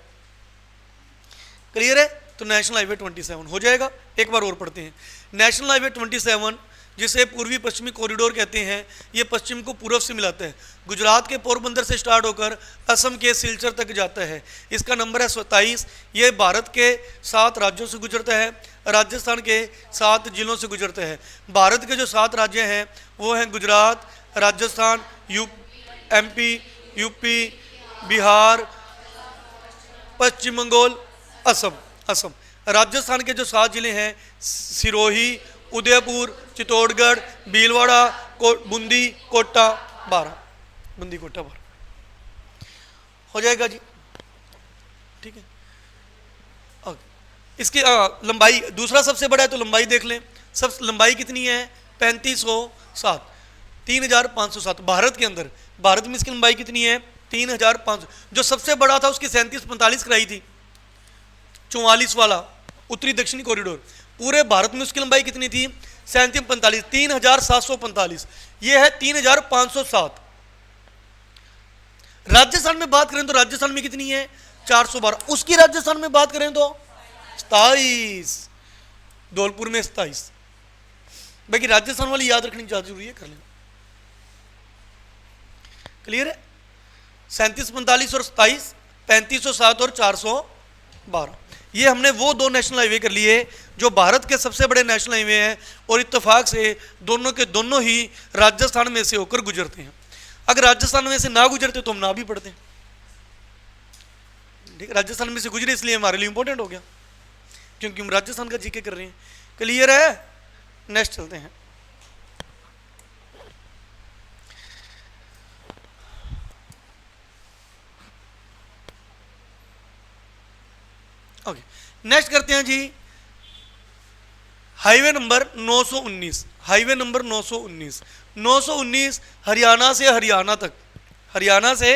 क्लियर है? तो नेशनल हाईवे 27 हो जाएगा। एक बार और पढ़ते हैं। नेशनल हाईवे 27 जिसे पूर्वी पश्चिमी कॉरिडोर कहते हैं, ये पश्चिम को पूर्व से मिलाता है, गुजरात के पोरबंदर से स्टार्ट होकर असम के सिलचर तक जाता है। इसका नंबर है 27। ये भारत के 7 राज्यों से गुजरता है, राजस्थान के 7 जिलों से गुजरता है। भारत के जो 7 राज्य हैं वो हैं गुजरात, राजस्थान, एमपी, यूपी, बिहार, पश्चिम बंगाल, असम। राजस्थान के जो 7 जिले हैं सिरोही, उदयपुर, चित्तौड़गढ़, भीलवाड़ा, बूंदी, कोटा, बारा, बूंदी, कोटा, बारा हो जाएगा जी। ठीक है, इसकी लंबाई दूसरा सबसे बड़ा है तो लंबाई देख लें। सब लंबाई कितनी है? 3507, 3507 भारत के अंदर। भारत में इसकी लंबाई कितनी है? 3500। जो सबसे बड़ा था उसकी 3745 कराई थी, 44 वाला उत्तरी दक्षिणी कॉरिडोर। पूरे भारत में उसकी लंबाई कितनी थी? 3745, 3745। ये है 3507। राजस्थान में बात करें तो राजस्थान में कितनी है? 412। उसकी राजस्थान में बात करें तो 27, धौलपुर में 27। बाकी राजस्थान वाली याद रखनी ज्यादा जरूरी है, कर लेना। क्लियर है? 3745 और 27, 3507 और 412। ये हमने वो 2 नेशनल हाईवे कर लिए जो भारत के सबसे बड़े नेशनल हाईवे हैं, और इत्तेफाक से दोनों के दोनों ही राजस्थान में से होकर गुजरते हैं। अगर राजस्थान में से ना गुजरते तो हम ना भी पढ़ते। ठीक है, राजस्थान में से गुजरे इसलिए हमारे लिए इंपॉर्टेंट हो गया, क्योंकि हम राजस्थान का जीके कर रहे हैं। क्लियर है? नेक्स्ट चलते हैं। ओके, नेक्स्ट करते हैं जी highway number 919। Highway number 919, 919 Haryana से हरियाणा तक, हरियाणा से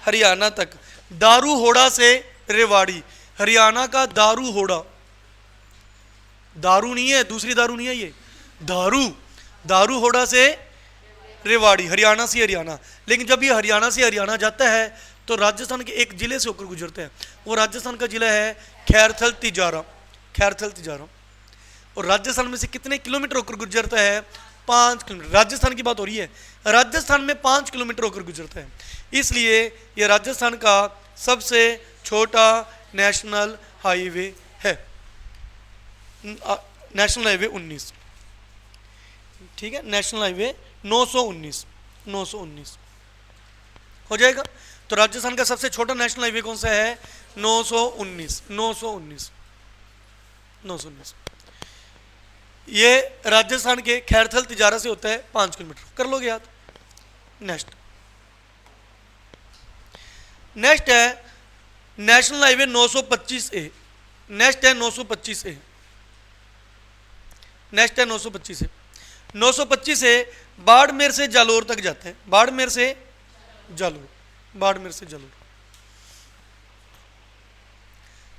हरियाणा तक, दारूहोड़ा से रेवाड़ी। हरियाणा का दारूहोड़ा, दारू नहीं है, दूसरी दारू नहीं है, ये दारू, दारू होड़ा से रेवाड़ी, हरियाणा से हरियाणा। लेकिन जब ये हरियाणा से हरियाणा जाता है तो राजस्थान के एक जिले से होकर गुजरता है, वो राजस्थान का जिला है खैरथल तिजारा, खैरथल तिजारा। और राजस्थान में से कितने किलोमीटर होकर गुजरता है? 5 किलोमीटर। राजस्थान की बात हो रही है, राजस्थान में 5 किलोमीटर होकर गुजरता है, इसलिए ये राजस्थान का सबसे छोटा नेशनल हाईवे है, नेशनल हाईवे 19, ठीक है, नेशनल हाईवे 919 हो जाएगा। तो राजस्थान का सबसे छोटा नेशनल हाईवे कौन सा है? 919। ये राजस्थान के खैरथल तिजारा से होता है 5 किलोमीटर, कर लोगे याद। नेक्स्ट है नेशनल हाईवे 925A, नेक्स्ट है 925A, नेक्स्ट है 925A। 925A बाड़मेर से जालोर तक जाता है, बाड़मेर से जालोर, बाड़मेर से जालोर।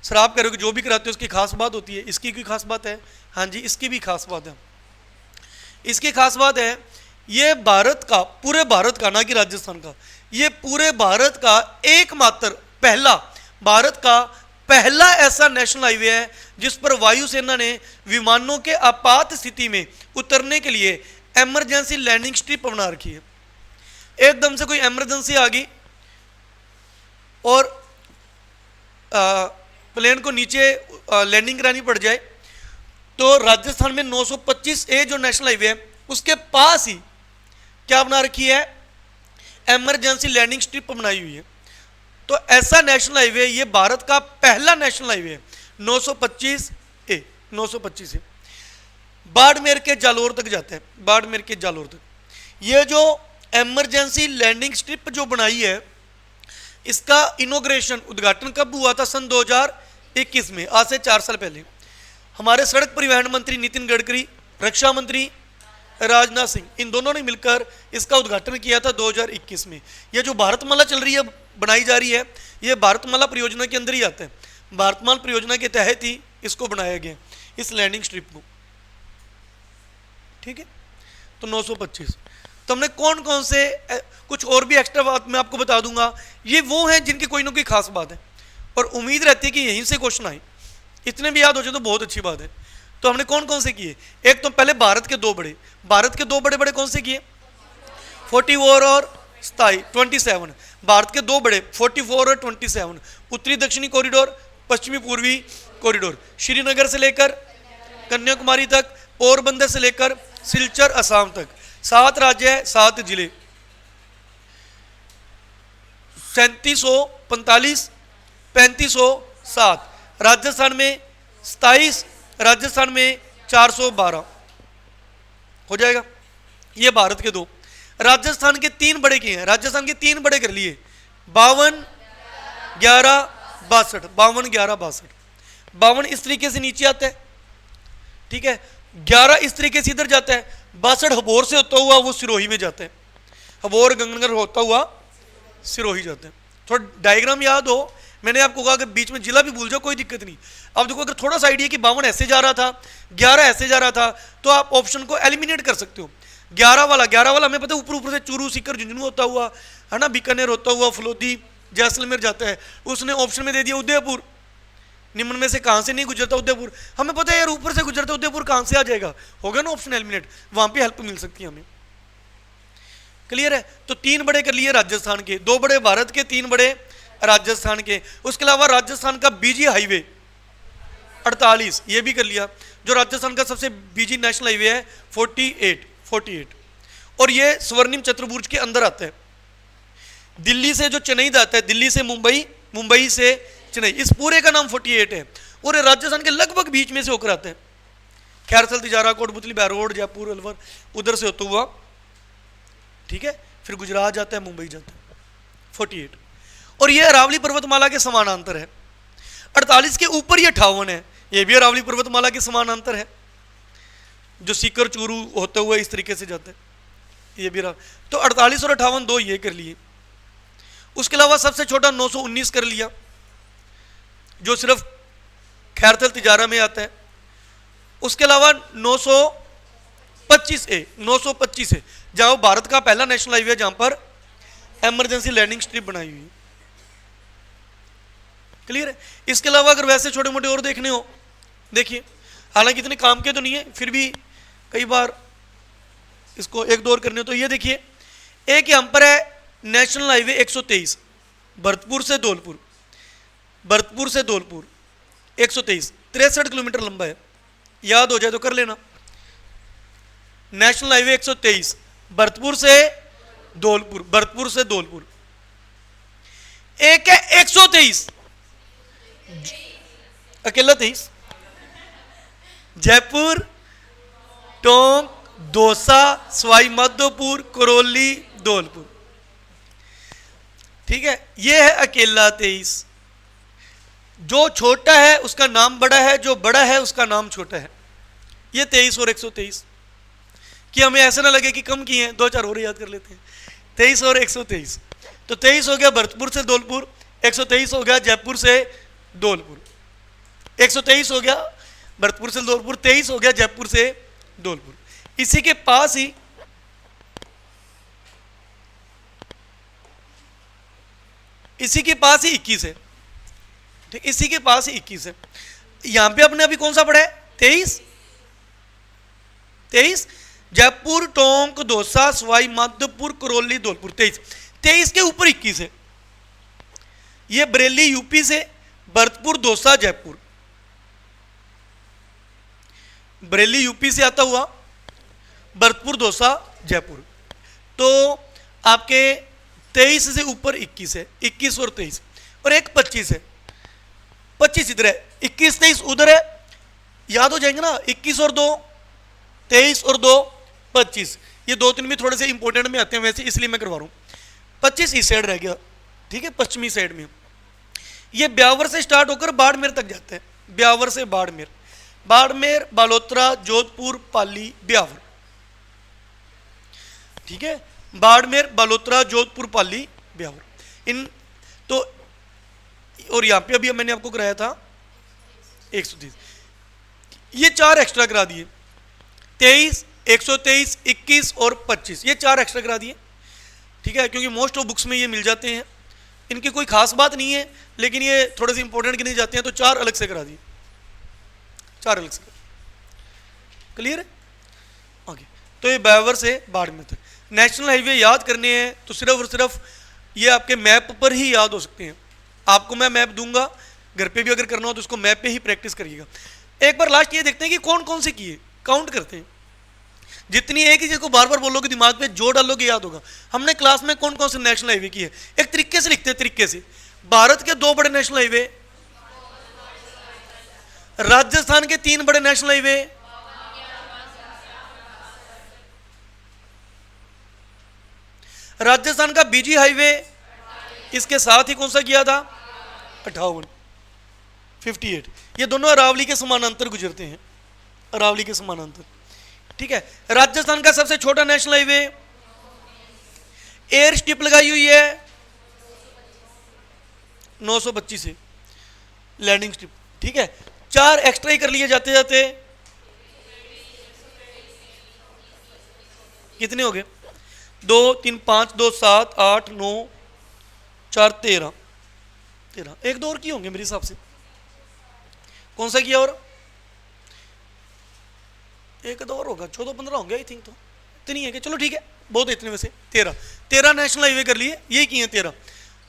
सर आप कह रहे हो कि जो भी कराते हो उसकी खास बात होती है, इसकी कोई खास बात है? हाँ जी, इसकी भी खास बात है। इसकी खास बात है, ये भारत का, पूरे भारत का, ना कि राजस्थान का, ये पूरे भारत का एकमात्र पहला, भारत का पहला ऐसा नेशनल हाईवे है जिस पर वायुसेना ने विमानों के आपात स्थिति में उतरने के लिए इमरजेंसी लैंडिंग स्ट्रिप बना रखी है। एकदम से कोई इमरजेंसी आ गई और प्लेन को नीचे लैंडिंग करानी पड़ जाए, तो राजस्थान में 925A जो नेशनल हाईवे है उसके पास ही क्या बना रखी है? इमरजेंसी लैंडिंग स्ट्रिप बनाई हुई है। तो ऐसा नेशनल हाईवे, ये भारत का पहला नेशनल हाईवे है 925A, 925A। बाड़मेर के जालोर तक जाता है, बाड़मेर के जालोर तक। ये जो इमरजेंसी लैंडिंग स्ट्रिप जो बनाई है, इसका इनॉग्रेशन, उद्घाटन कब हुआ था? सन 2021 में, आज से 4 साल पहले। हमारे सड़क परिवहन मंत्री नितिन गडकरी, रक्षा मंत्री राजनाथ सिंह, इन दोनों ने मिलकर इसका उद्घाटन किया था 2021 में। ये जो भारतमाला चल रही है, बनाई जा रही है, ये भारतमाला परियोजना के अंदर ही आता है। भारतमाला परियोजना के तहत ही इसको बनाया गया, इस लैंडिंग स्ट्रिप को, ठीक है। तो 925। तो हमने कौन कौन से, कुछ और भी एक्स्ट्रा बात मैं आपको बता दूंगा, ये वो हैं जिनकी कोई ना कोई खास बात है और उम्मीद रहती है कि यहीं से क्वेश्चन आए। इतने भी याद हो जाए तो बहुत अच्छी बात है। तो हमने कौन कौन से किए? एक तो पहले भारत के दो बड़े, भारत के दो बड़े बड़े कौन से किए? 44 और 27। भारत के दो बड़े 44 और 27, उत्तरी दक्षिणी कॉरिडोर, पश्चिमी पूर्वी कॉरिडोर, श्रीनगर से लेकर कन्याकुमारी तक, पोरबंदर से लेकर सिलचर असम तक, 7 राज्य है, 7 जिले, 3745, 3507, राजस्थान में 27, राजस्थान में 412 हो जाएगा। ये भारत के दो। राजस्थान के 3 बड़े किए हैं, राजस्थान के 3 बड़े कर लिए, 52, 11, 62, 52, 11, 62। 52 इस तरीके से नीचे आता है, ठीक है, 11 इस तरीके से इधर जाता है, 62 हबोर से होता हुआ वो सिरोही में जाता है, हबोर गंगानगर होता हुआ सिरोही जाता है। थोड़ा डायग्राम याद हो, मैंने आपको कहा कि बीच में जिला भी भूल जाओ कोई दिक्कत नहीं। अब देखो, अगर थोड़ा सा आइडिया कि 52 ऐसे जा रहा था, 11 ऐसे जा रहा था, तो आप ऑप्शन को एलिमिनेट कर सकते हो। 11 वाला हमें पता है ऊपर ऊपर से चूरू, सीकर, झुंझुनू होता हुआ, है ना, बीकानेर होता हुआ फलोदी, जैसलमेर जाता है। उसने ऑप्शन में दे दिया उदयपुर, निम्न में से कहाँ से नहीं गुजरता उदयपुर, हमें पता है यार ऊपर से गुजरता उदयपुर कहाँ से आ जाएगा, होगा ना ऑप्शन एलिमिनेट, वहाँ पे हेल्प मिल सकती है हमें। क्लियर है? तो 3 बड़े कर लिए राजस्थान के, 2 बड़े भारत के, 3 बड़े राजस्थान के। उसके अलावा राजस्थान का बीजी हाईवे 48 ये भी कर लिया, जो राजस्थान का सबसे बीजी नेशनल हाईवे है 48। और ये स्वर्णिम चतुर्भुज के अंदर आता है, दिल्ली से जो चेन्नई जाता है, दिल्ली से मुंबई, मुंबई से चेन्नई, इस पूरे का नाम 48 है। और ये राजस्थान के लगभग बीच में से होकर आता है, खैरथल, तिजारा, कोटपुतली, बहरोड, जयपुर, अलवर, उधर से होता हुआ, ठीक है, फिर गुजरात जाता है, मुंबई जाता है, 48। और ये अरावली पर्वतमाला के समानांतर है। 48 के ऊपर ये 58 है, ये भी अरावली पर्वतमाला के समानांतर है, जो सीकर, चूरू होते हुए इस तरीके से जाता है, ये भी। तो 48 और 58 दो ये कर लिए। उसके अलावा सबसे छोटा 919 कर लिया, जो सिर्फ खैरथल, तिजारा में आता है। उसके अलावा 25A 925 है, जहां वो भारत का पहला नेशनल हाईवे है जहां पर इमरजेंसी लैंडिंग स्ट्रिप बनाई हुई है। क्लियर है। इसके अलावा अगर वैसे छोटे मोटे और देखने हो, देखिए हालांकि इतने काम के तो नहीं है, फिर भी कई बार इसको एक दो और करने हो। तो ये देखिए एक यहाँ पर है नेशनल हाईवे 123 भरतपुर से धौलपुर, भरतपुर से धौलपुर 123 63 किलोमीटर लंबा है, याद हो जाए तो कर लेना। नेशनल हाईवे 123 भरतपुर से धौलपुर, भरतपुर से धौलपुर। एक है 123 अकेला 23 जयपुर, टोंक, दौसा, सवाई माधोपुर, करौली, धौलपुर। ठीक है, ये है अकेला 23। जो छोटा है उसका नाम बड़ा है, जो बड़ा है उसका नाम छोटा है। ये 23 और 123 कि हमें ऐसा ना लगे कि कम किए हैं, दो चार और याद कर लेते हैं। 23 और 123, तो 23 हो गया भरतपुर से धौलपुर, 123 हो गया जयपुर से धौलपुर, 123 हो गया भरतपुर से धौलपुर, 23 हो गया जयपुर से धौलपुर। इसी के पास ही इसी के पास ही 21 है। ठीक, इसी के पास ही 21 है। यहां पे अपने अभी कौन सा पड़ा है 23 जयपुर, टोंक, दौसा, सवाई माधोपुर, करौली, धौलपुर 23 के ऊपर 21 है। ये बरेली यूपी से, भरतपुर, दौसा, जयपुर, बरेली यूपी से आता हुआ, भरतपुर, दौसा, जयपुर। तो आपके 23 से ऊपर 21 है, 21 और 23, और एक 25 है, 25 इधर है, 21 23 उधर है, याद हो जाएंगे ना। 21 और 2 23 और 2 25, ये दो तीन भी थोड़े से इंपॉर्टेंट में आते हैं वैसे, इसलिए मैं करवा रहा हूं। 25 इस साइड रह गया, ठीक है, पश्चिमी साइड में। ये ब्यावर से स्टार्ट होकर बाड़मेर तक जाते हैं, ब्यावर से बाड़मेर, बाड़मेर, बालोतरा, जोधपुर, पाली, ब्यावर। ठीक है, बाड़मेर, बालोतरा, जोधपुर, पाली, ब्यावर। इन तो और यहां पे अभी मैंने आपको कराया था 130, ये 4 एक्स्ट्रा करा दिए, 23, 123, 21 और 25, ये 4 एक्स्ट्रा करा दिए। ठीक है, क्योंकि मोस्ट ऑफ बुक्स में ये मिल जाते हैं, इनकी कोई खास बात नहीं है, लेकिन ये थोड़े से इंपॉर्टेंट गिने जाते हैं, तो 4 अलग से करा दिए, 4 अलग से। क्लियर है। ओके, तो ये ब्यावर से बाड़मेर तक नेशनल हाईवे याद करने हैं तो सिर्फ और सिर्फ ये आपके मैप पर ही याद हो सकते हैं। आपको मैं मैप दूंगा, घर पे भी अगर करना हो तो उसको मैप पे ही प्रैक्टिस करिएगा। एक बार लास्ट ये देखते हैं कि कौन कौन से किए, काउंट करते हैं। जितनी एक ही चीज को बार बार बोलोगे, दिमाग पे जोर डालोगे, याद होगा। हमने क्लास में कौन कौन से नेशनल हाईवे किए, एक तरीके से लिखते हैं, तरीके से। भारत के 2 बड़े नेशनल हाईवे, राजस्थान के 3 बड़े नेशनल हाईवे, राजस्थान का बीजी हाईवे, इसके साथ ही कौन सा किया था 58, ये दोनों अरावली के समानांतर गुजरते हैं, अरावली के समानांतर। ठीक है, राजस्थान का सबसे छोटा नेशनल हाईवे, एयर स्ट्रिप लगाई हुई है 925 से लैंडिंग स्ट्रिप। ठीक है, 4 एक्स्ट्रा ही कर लिए जाते जाते, कितने हो गए 2 3 5 2 7 8 9 4 13, एक दो और किए होंगे मेरे हिसाब से। कौन सा किया और एक दो और होगा, 14-15 होंगे आई थिंक, तो इतनी है कि चलो ठीक है, बहुत है इतने में से। 13 नेशनल हाईवे कर लिए, यही किए हैं 13।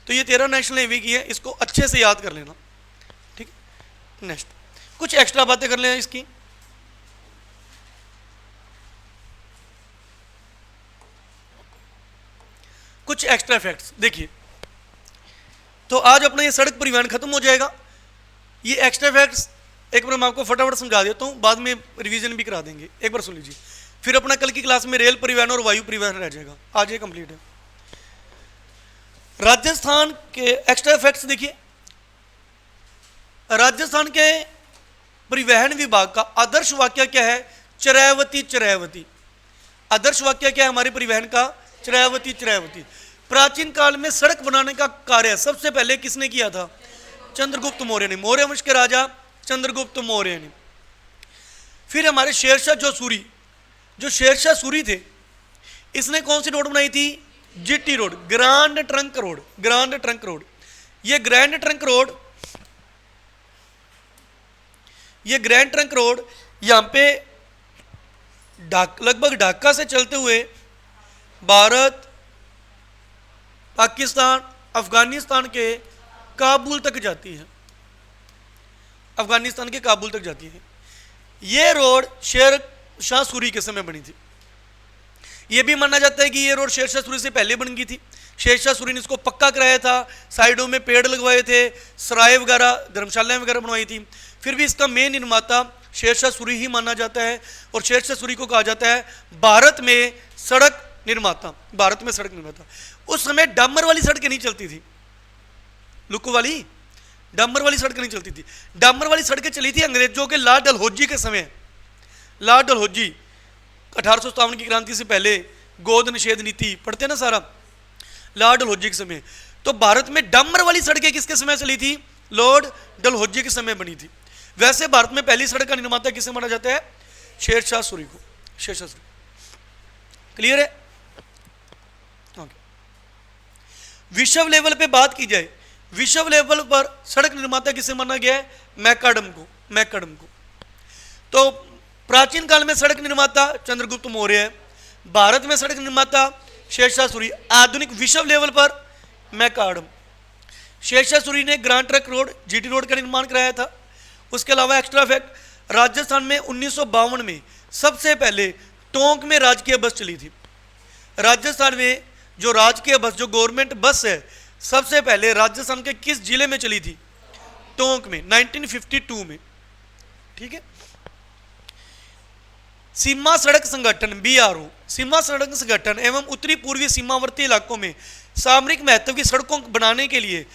तो ये 13 नेशनल हाईवे की है, इसको अच्छे से याद कर लेना। ठीक है, नेक्स्ट कुछ एक्स्ट्रा बातें कर लेना इसकी। कुछ एक्स्ट्रा फैक्ट्स देखिए, तो आज अपना ये सड़क परिवहन खत्म हो जाएगा। ये एक्स्ट्रा फैक्ट्स एक बार मैं आपको फटाफट समझा देता हूँ, बाद में रिवीजन भी करा देंगे, एक बार सुन लीजिए। फिर अपना कल की क्लास में रेल परिवहन और वायु परिवहन रह जाएगा, आज ये कंप्लीट है। राजस्थान के एक्स्ट्रा फैक्ट्स देखिए, राजस्थान के परिवहन विभाग का आदर्श वाक्य क्या है, चरैवती चरैवती। आदर्श वाक्य क्या है हमारे परिवहन का, चरैवती चरैवती। प्राचीन काल में सड़क बनाने का कार्य सबसे पहले किसने किया था, चंद्रगुप्त मौर्य ने, मौर्य वंश के राजा चंद्रगुप्त मौर्य ने। फिर हमारे शेरशाह जो सूरी जो शेरशाह सूरी थे, इसने कौन सी रोड बनाई थी? GT road, grand trunk road, grand trunk road. ये ग्रैंड ट्रंक रोड, ये ग्रैंड ट्रंक रोड यहाँ पे लगभग ढाका से चलते हुए भारत, पाकिस्तान, अफगानिस्तान के काबुल तक जाती है, अफगानिस्तान के काबुल तक जाती है। ये रोड शेर शाह सूरी के समय बनी थी। ये भी माना जाता है कि ये रोड शेरशाह सूरी से पहले बन गई थी। शेरशाह सूरी ने इसको पक्का कराया था, साइडों में पेड़ लगवाए थे, सराय वगैरह, धर्मशालाएं वगैरह बनवाई थी। फिर भी इसका मेन निर्माता शेरशाह सूरी ही माना जाता है और शेरशाह सूरी को कहा जाता है भारत में सड़क निर्माता, भारत में सड़क निर्माता। उस समय डामर वाली सड़कें नहीं चलती थी, लुक्कू वाली डामर वाली सड़कें नहीं चलती थी। डामर वाली सड़कें चली थी अंग्रेजों के लाल डलहौजी के समय। लाल डलहौजी 1857 की क्रांति से पहले, गोद निषेध नीति पढ़ते ना सारा, लाल डलहौजी के समय। तो भारत में डामर वाली सड़कें किसके समय चली थी? लॉर्ड डलहौजी के समय बनी थी। वैसे भारत में पहली सड़क का निर्माता किसे माना जाता है? शेरशाह सूरी को, शेरशाह सूरी। क्लियर है? ओके। विश्व लेवल पे बात की जाए, विश्व लेवल पर सड़क निर्माता किसे माना गया है? मैकाडम को, मैकाडम को। तो प्राचीन काल में सड़क निर्माता चंद्रगुप्त मौर्य है, भारत में सड़क निर्माता शेरशाह सूरी, आधुनिक विश्व लेवल पर मैकाडम। शेरशाह सूरी ने grand trunk road, GT road का निर्माण कराया था। उसके अलावा एक्स्ट्रा फैक्ट, राजस्थान में 1952 में सबसे पहले टोंक में राजकीय बस चली थी। राजस्थान में जो राजकीय बस, जो गवर्नमेंट बस है, सबसे पहले राजस्थान के किस जिले में चली थी? टोंक में, 1952 में। ठीक है। सीमा सड़क संगठन BRO, सीमा सड़क संगठन एवं उत्तरी पूर्वी सीमावर्ती इलाकों में सामरिक महत्व की सड़कों बनाने के लिए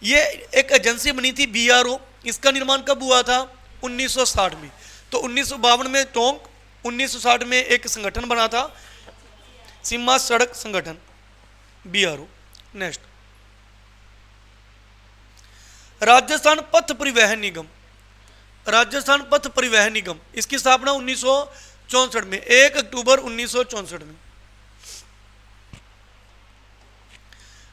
ये एक एजेंसी बनी थी BRO। इसका निर्माण कब हुआ था? 1960 में। तो 1952 में टोंक, 1960 में एक संगठन बना था सीमा सड़क संगठन BRO। नेक्स्ट, राजस्थान पथ परिवहन निगम, राजस्थान पथ परिवहन निगम, इसकी स्थापना 1964 में, 1 अक्टूबर 1964 में।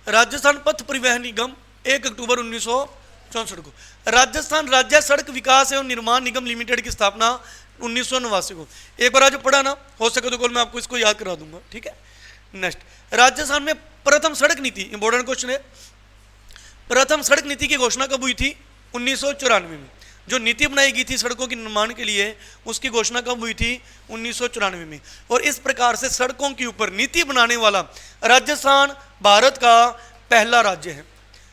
राजस्थान पथ परिवहन निगम 1 अक्टूबर 1964 को। राजस्थान राज्य सड़क विकास एवं निर्माण निगम लिमिटेड की स्थापना 1989 को। एक बार आज पढ़ा ना, हो सके तो कल मैं आपको इसको याद करा दूंगा। ठीक है। नेक्स्ट, राजस्थान में प्रथम सड़क नीति, इंपॉर्टेंट क्वेश्चन है। प्रथम सड़क नीति की घोषणा कब हुई थी? 1994 में। जो नीति बनाई गई थी सड़कों के निर्माण के लिए, उसकी घोषणा कब हुई थी? 1994 में। और इस प्रकार से सड़कों के ऊपर नीति बनाने वाला राजस्थान भारत का पहला राज्य है।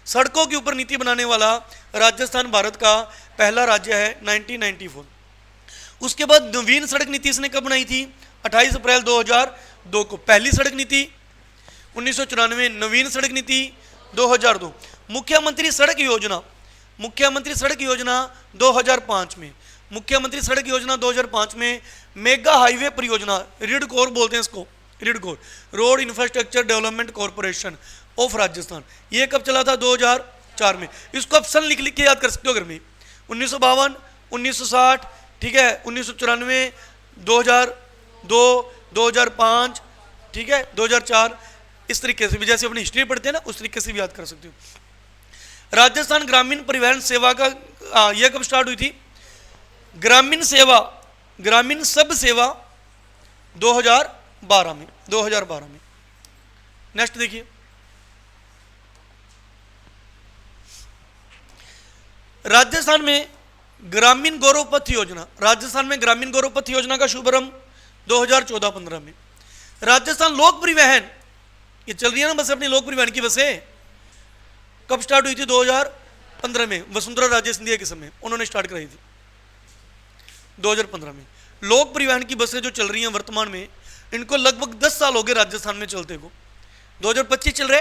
सड़कों के ऊपर नीति बनाने वाला राजस्थान भारत का पहला राज्य है 1994। उसके बाद नवीन सड़क नीति इसने कब बनाई थी? 28 अप्रैल 2002 को। पहली सड़क नीति 1994, नवीन सड़क नीति 2002। मुख्यमंत्री सड़क योजना, मुख्यमंत्री सड़क योजना 2005 में, मुख्यमंत्री सड़क योजना 2005 में मेगा हाईवे परियोजना, रिडकोर बोलते हैं इसको, RIDCOR, road infrastructure development corporation of Rajasthan. ये कब चला था? 2004 में। इसको ऑप्शन लिख लिख के याद कर सकते हो घर में। 1952, 1960, ठीक है, 1994, 2002, 2005, ठीक है, 2004। इस तरीके से भी, जैसे अपनी हिस्ट्री पढ़ते हैं ना, उस तरीके से भी याद कर सकते हो। राजस्थान ग्रामीण परिवहन सेवा का यह कब स्टार्ट हुई थी? ग्रामीण सेवा, ग्रामीण सब सेवा 2012 में, 2012 में। नेक्स्ट देखिए, राजस्थान में ग्रामीण गौरव पथ योजना, राजस्थान में ग्रामीण गौरव पथ योजना का शुभारंभ 2014-15 में। राजस्थान लोक परिवहन, ये चल रही है ना बस अपनी लोक परिवहन की बसें, कब स्टार्ट हुई थी? 2015 में, वसुंधरा राजे सिंधिया के समय उन्होंने स्टार्ट कराई थी 2015 में। लोक परिवहन की बसें जो चल रही हैं वर्तमान में, इनको लगभग 10 साल हो गए राजस्थान में चलते को। 2025 चल रहे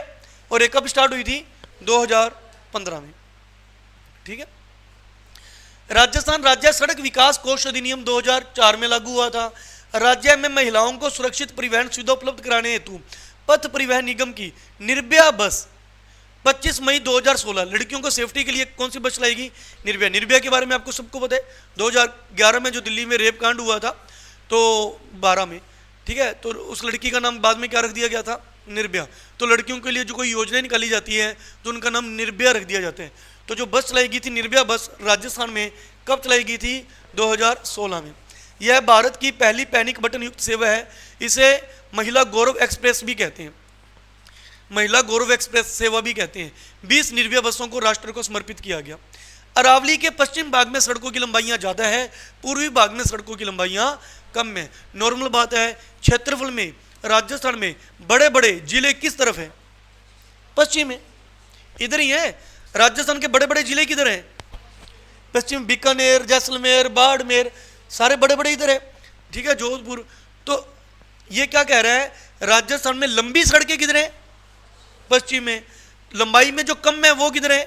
और एक कब स्टार्ट हुई थी? 2015 में। ठीक है। राजस्थान राज्य सड़क विकास कोष अधिनियम 2004 में लागू हुआ था। राज्य में महिलाओं को सुरक्षित परिवहन सुविधा उपलब्ध कराने हेतु पथ परिवहन निगम की निर्भया बस 25 मई 2016, लड़कियों को सेफ्टी के लिए कौन सी बस लाएगी? निर्भया। निर्भया के बारे में आपको सबको पता है, 2011 में जो दिल्ली में रेप कांड हुआ था, तो 12 में, ठीक है, तो उस लड़की का नाम बाद में क्या रख दिया गया था, निर्भया। तो लड़कियों के लिए जो कोई योजनाएं निकाली जाती है तो उनका नाम निर्भया रख दिया जाता है। तो जो बस चलाई गई थी निर्भया बस राजस्थान में कब चलाई गई थी, 2016 में। यह भारत की पहली पैनिक बटन युक्त सेवा है। इसे महिला गौरव एक्सप्रेस भी कहते हैं, महिला गौरव एक्सप्रेस सेवा भी कहते हैं। 20 निर्भया बसों को राष्ट्र को समर्पित किया गया। अरावली के पश्चिम भाग में सड़कों की लंबाइयाँ ज़्यादा है, पूर्वी भाग में सड़कों की लंबाइयाँ कम है। नॉर्मल बात है, क्षेत्रफल में राजस्थान में बड़े बड़े जिले किस तरफ है, पश्चिम में, इधर ही है। राजस्थान के बड़े बड़े जिले किधर हैं, पश्चिम, बीकानेर, जैसलमेर, बाड़मेर, सारे बड़े बड़े इधर है, ठीक है, जोधपुर। तो ये क्या कह रहा है, राजस्थान में लंबी सड़कें किधर है, पश्चिम में, लंबाई में जो कम है वो किधर है,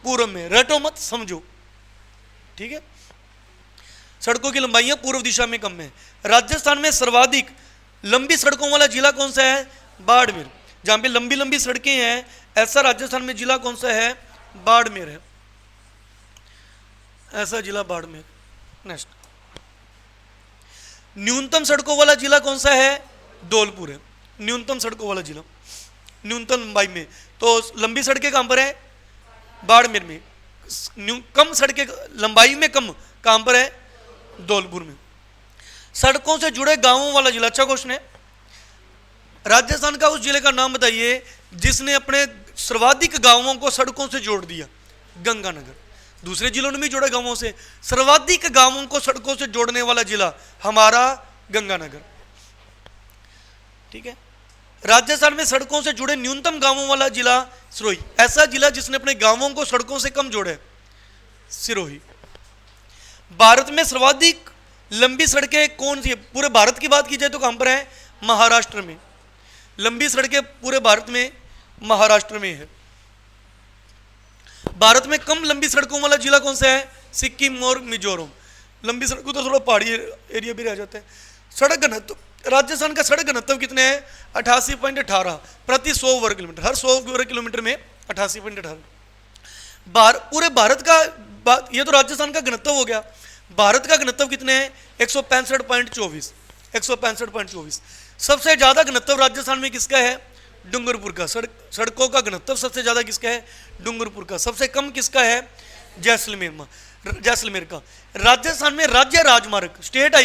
पूर्व में। रटो मत, समझो, ठीक है। सड़कों की लंबाइयां पूर्व दिशा में कम है। राजस्थान में सर्वाधिक लंबी सड़कों वाला जिला कौन सा है, बाड़मेर। जहां पे लंबी लंबी सड़कें हैं ऐसा राजस्थान में जिला कौन सा है, बाड़मेर है, ऐसा जिला बाड़मेर। नेक्स्ट, न्यूनतम सड़कों वाला जिला कौन सा है, धौलपुर है, न्यूनतम सड़कों वाला जिला, न्यूनतम लंबाई में। तो लंबी सड़कें कहां पर है, बाड़मेर में। कम सड़कें लंबाई में कम कहां पर है, धौलपुर में। सड़कों से जुड़े गांवों वाला जिला, अच्छा क्वेश्चन है। राजस्थान का उस जिले का नाम बताइए जिसने अपने सर्वाधिक गांवों को सड़कों से जोड़ दिया, गंगानगर। दूसरे जिलों ने भी जोड़े गांवों से, सर्वाधिक गांवों को सड़कों से जोड़ने वाला जिला हमारा गंगानगर, ठीक है। राजस्थान में सड़कों से जुड़े न्यूनतम गांवों वाला जिला सिरोही, ऐसा जिला जिसने अपने गांवों को सड़कों से कम जोड़े, सिरोही। भारत में सर्वाधिक लंबी सड़कें कौन सी है, पूरे भारत की बात की जाए तो कहां पर है, महाराष्ट्र में। लंबी सड़कें पूरे भारत में महाराष्ट्र में है। भारत में कम लंबी सड़कों वाला जिला कौन सा है, सिक्किम और मिजोरम। लंबी सड़कों तो थोड़ा पहाड़ी एरिया भी रह जाता है। सड़क घनत्व, राजस्थान का सड़क घनत्व कितने हैं, 88.18 प्रति 100 वर्ग किलोमीटर। हर 100 वर्ग किलोमीटर में 88.18। पूरे भारत का ये तो राजस्थान का घनत्व हो गया। भारत का घनत्व कितने हैं, 165.24, 165.24। सबसे ज्यादा घनत्व राजस्थान में किसका है, डूंगरपुर का। सड़कों का घनत्व सबसे ज्यादा किसका है, डूंगरपुर का। सबसे कम किसका है, जैसलमेर का। राजस्थान में राज्य राजमार्ग, स्टेट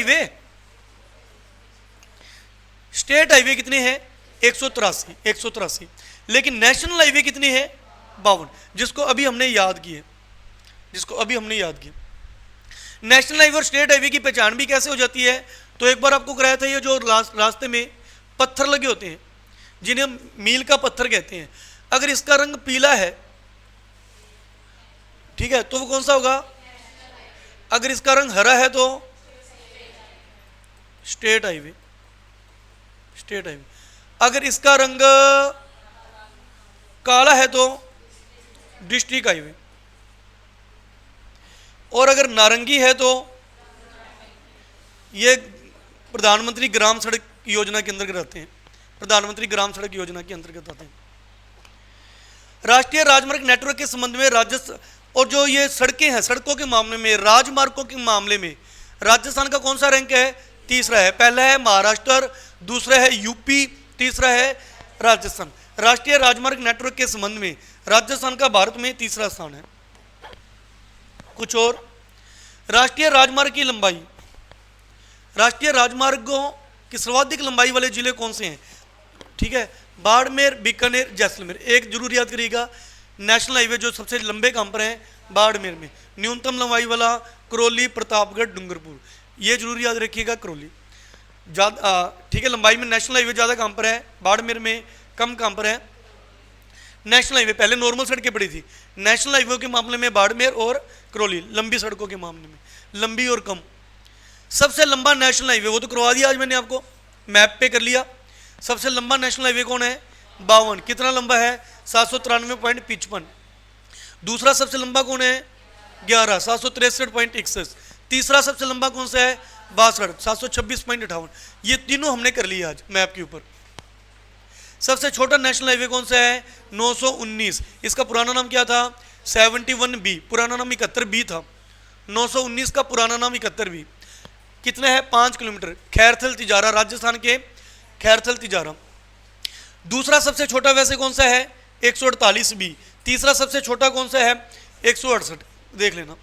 हाईवे कितने हैं, 183। लेकिन नेशनल हाईवे कितने हैं, 52, जिसको अभी हमने याद किए, नेशनल हाईवे और स्टेट हाईवे की पहचान भी कैसे हो जाती है, तो एक बार आपको कराया था, ये जो रास्ते में पत्थर लगे होते हैं जिन्हें हम मील का पत्थर कहते हैं, अगर इसका रंग पीला है, ठीक है, तो वो कौन सा होगा, अगर इसका रंग हरा है तो स्टेट हाईवे। अगर इसका रंग काला है तो डिस्ट्रिक्ट हाईवे, और अगर नारंगी है तो ये प्रधानमंत्री ग्राम सड़क योजना के अंतर्गत आते हैं, प्रधानमंत्री ग्राम सड़क योजना के अंतर्गत आते हैं। राष्ट्रीय राजमार्ग नेटवर्क के संबंध में राजस्थान, और जो ये सड़कें हैं, सड़कों के मामले में, राजमार्गों के मामले में राजस्थान का कौन सा रैंक है, तीसरा है। पहला है महाराष्ट्र, दूसरा है यूपी, तीसरा है राजस्थान। राष्ट्रीय राजमार्ग नेटवर्क के संबंध में राजस्थान का भारत में तीसरा स्थान है। कुछ और, राष्ट्रीय राजमार्ग की लंबाई, राष्ट्रीय राजमार्गों की सर्वाधिक लंबाई वाले जिले कौन से हैं, ठीक है, बाड़मेर, बीकानेर, जैसलमेर। एक जरूर याद करिएगा, नेशनल हाईवे जो सबसे लंबे कहां पर है, बाड़मेर में। न्यूनतम लंबाई वाला करौली, प्रतापगढ़, डूंगरपुर, ये जरूर याद रखिएगा, करौली ज़्यादा, ठीक है। लंबाई में नेशनल हाईवे ज़्यादा कहां पर है, बाड़मेर में, कम कहां पर है, नेशनल हाईवे। पहले नॉर्मल सड़कें पड़ी थी, नेशनल हाईवे के मामले में बाड़मेर और करौली, लंबी सड़कों के मामले में, लंबी और कम। सबसे लंबा नेशनल हाईवे, वो तो करवा दिया आज मैंने आपको, मैप पे कर लिया। सबसे लंबा नेशनल हाईवे कौन है, 52। कितना लंबा है, 793.55। दूसरा सबसे लंबा कौन है, 11, 763.61। तीसरा सबसे लंबा कौन सा है, 62, 726.58। ये तीनों हमने कर लिया आज मैप के ऊपर। सबसे छोटा नेशनल हाईवे कौन सा है, 919। इसका पुराना नाम क्या था, 71B, पुराना नाम 71B था। 919 का पुराना नाम 71B। कितना है 5 किलोमीटर, खैरथल तिजारा, राजस्थान के खैरथल तिजारा। दूसरा सबसे छोटा वैसे कौन सा है 148 बी। तीसरा सबसे छोटा कौन सा है 168, देख लेना।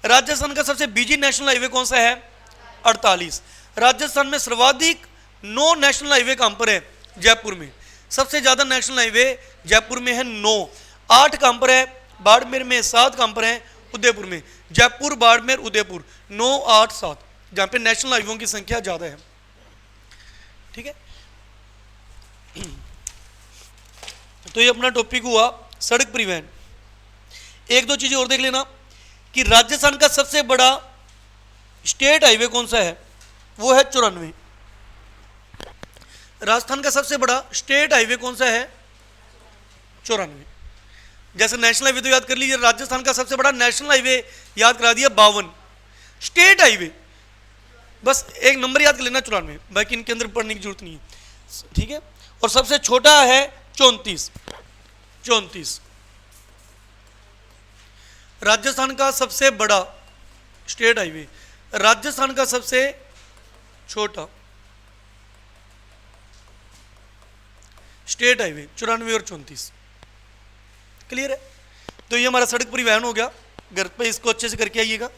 राजस्थान का सबसे बिजी नेशनल हाईवे कौन सा है 48। राजस्थान में सर्वाधिक 9 नेशनल हाईवे कहां पर है जयपुर में। सबसे ज्यादा नेशनल हाईवे जयपुर में है 9। 8 कहां पर है बाड़मेर में, 7 कहां पर है उदयपुर में। जयपुर, बाड़मेर, उदयपुर 9, 8, 7 जहां पे नेशनल हाईवे की संख्या ज्यादा है। ठीक है, तो ये अपना टॉपिक हुआ सड़क परिवहन। एक दो चीजें और देख लेना कि राजस्थान का सबसे बड़ा स्टेट हाईवे कौन सा है, वो है 94। राजस्थान का सबसे बड़ा स्टेट हाईवे कौन सा है 94। जैसे नेशनल हाईवे तो याद कर लीजिए, राजस्थान का सबसे बड़ा नेशनल हाईवे याद करा दिया 52। स्टेट हाईवे बस एक नंबर याद कर लेना 94, बाकी इनके अंदर पढ़ने की जरूरत नहीं है। ठीक है, और सबसे छोटा है 34। राजस्थान का सबसे बड़ा स्टेट हाईवे, राजस्थान का सबसे छोटा स्टेट हाईवे 94 और 34। क्लियर है, तो ये हमारा सड़क परिवहन हो गया। घर पे इसको अच्छे से करके आइएगा।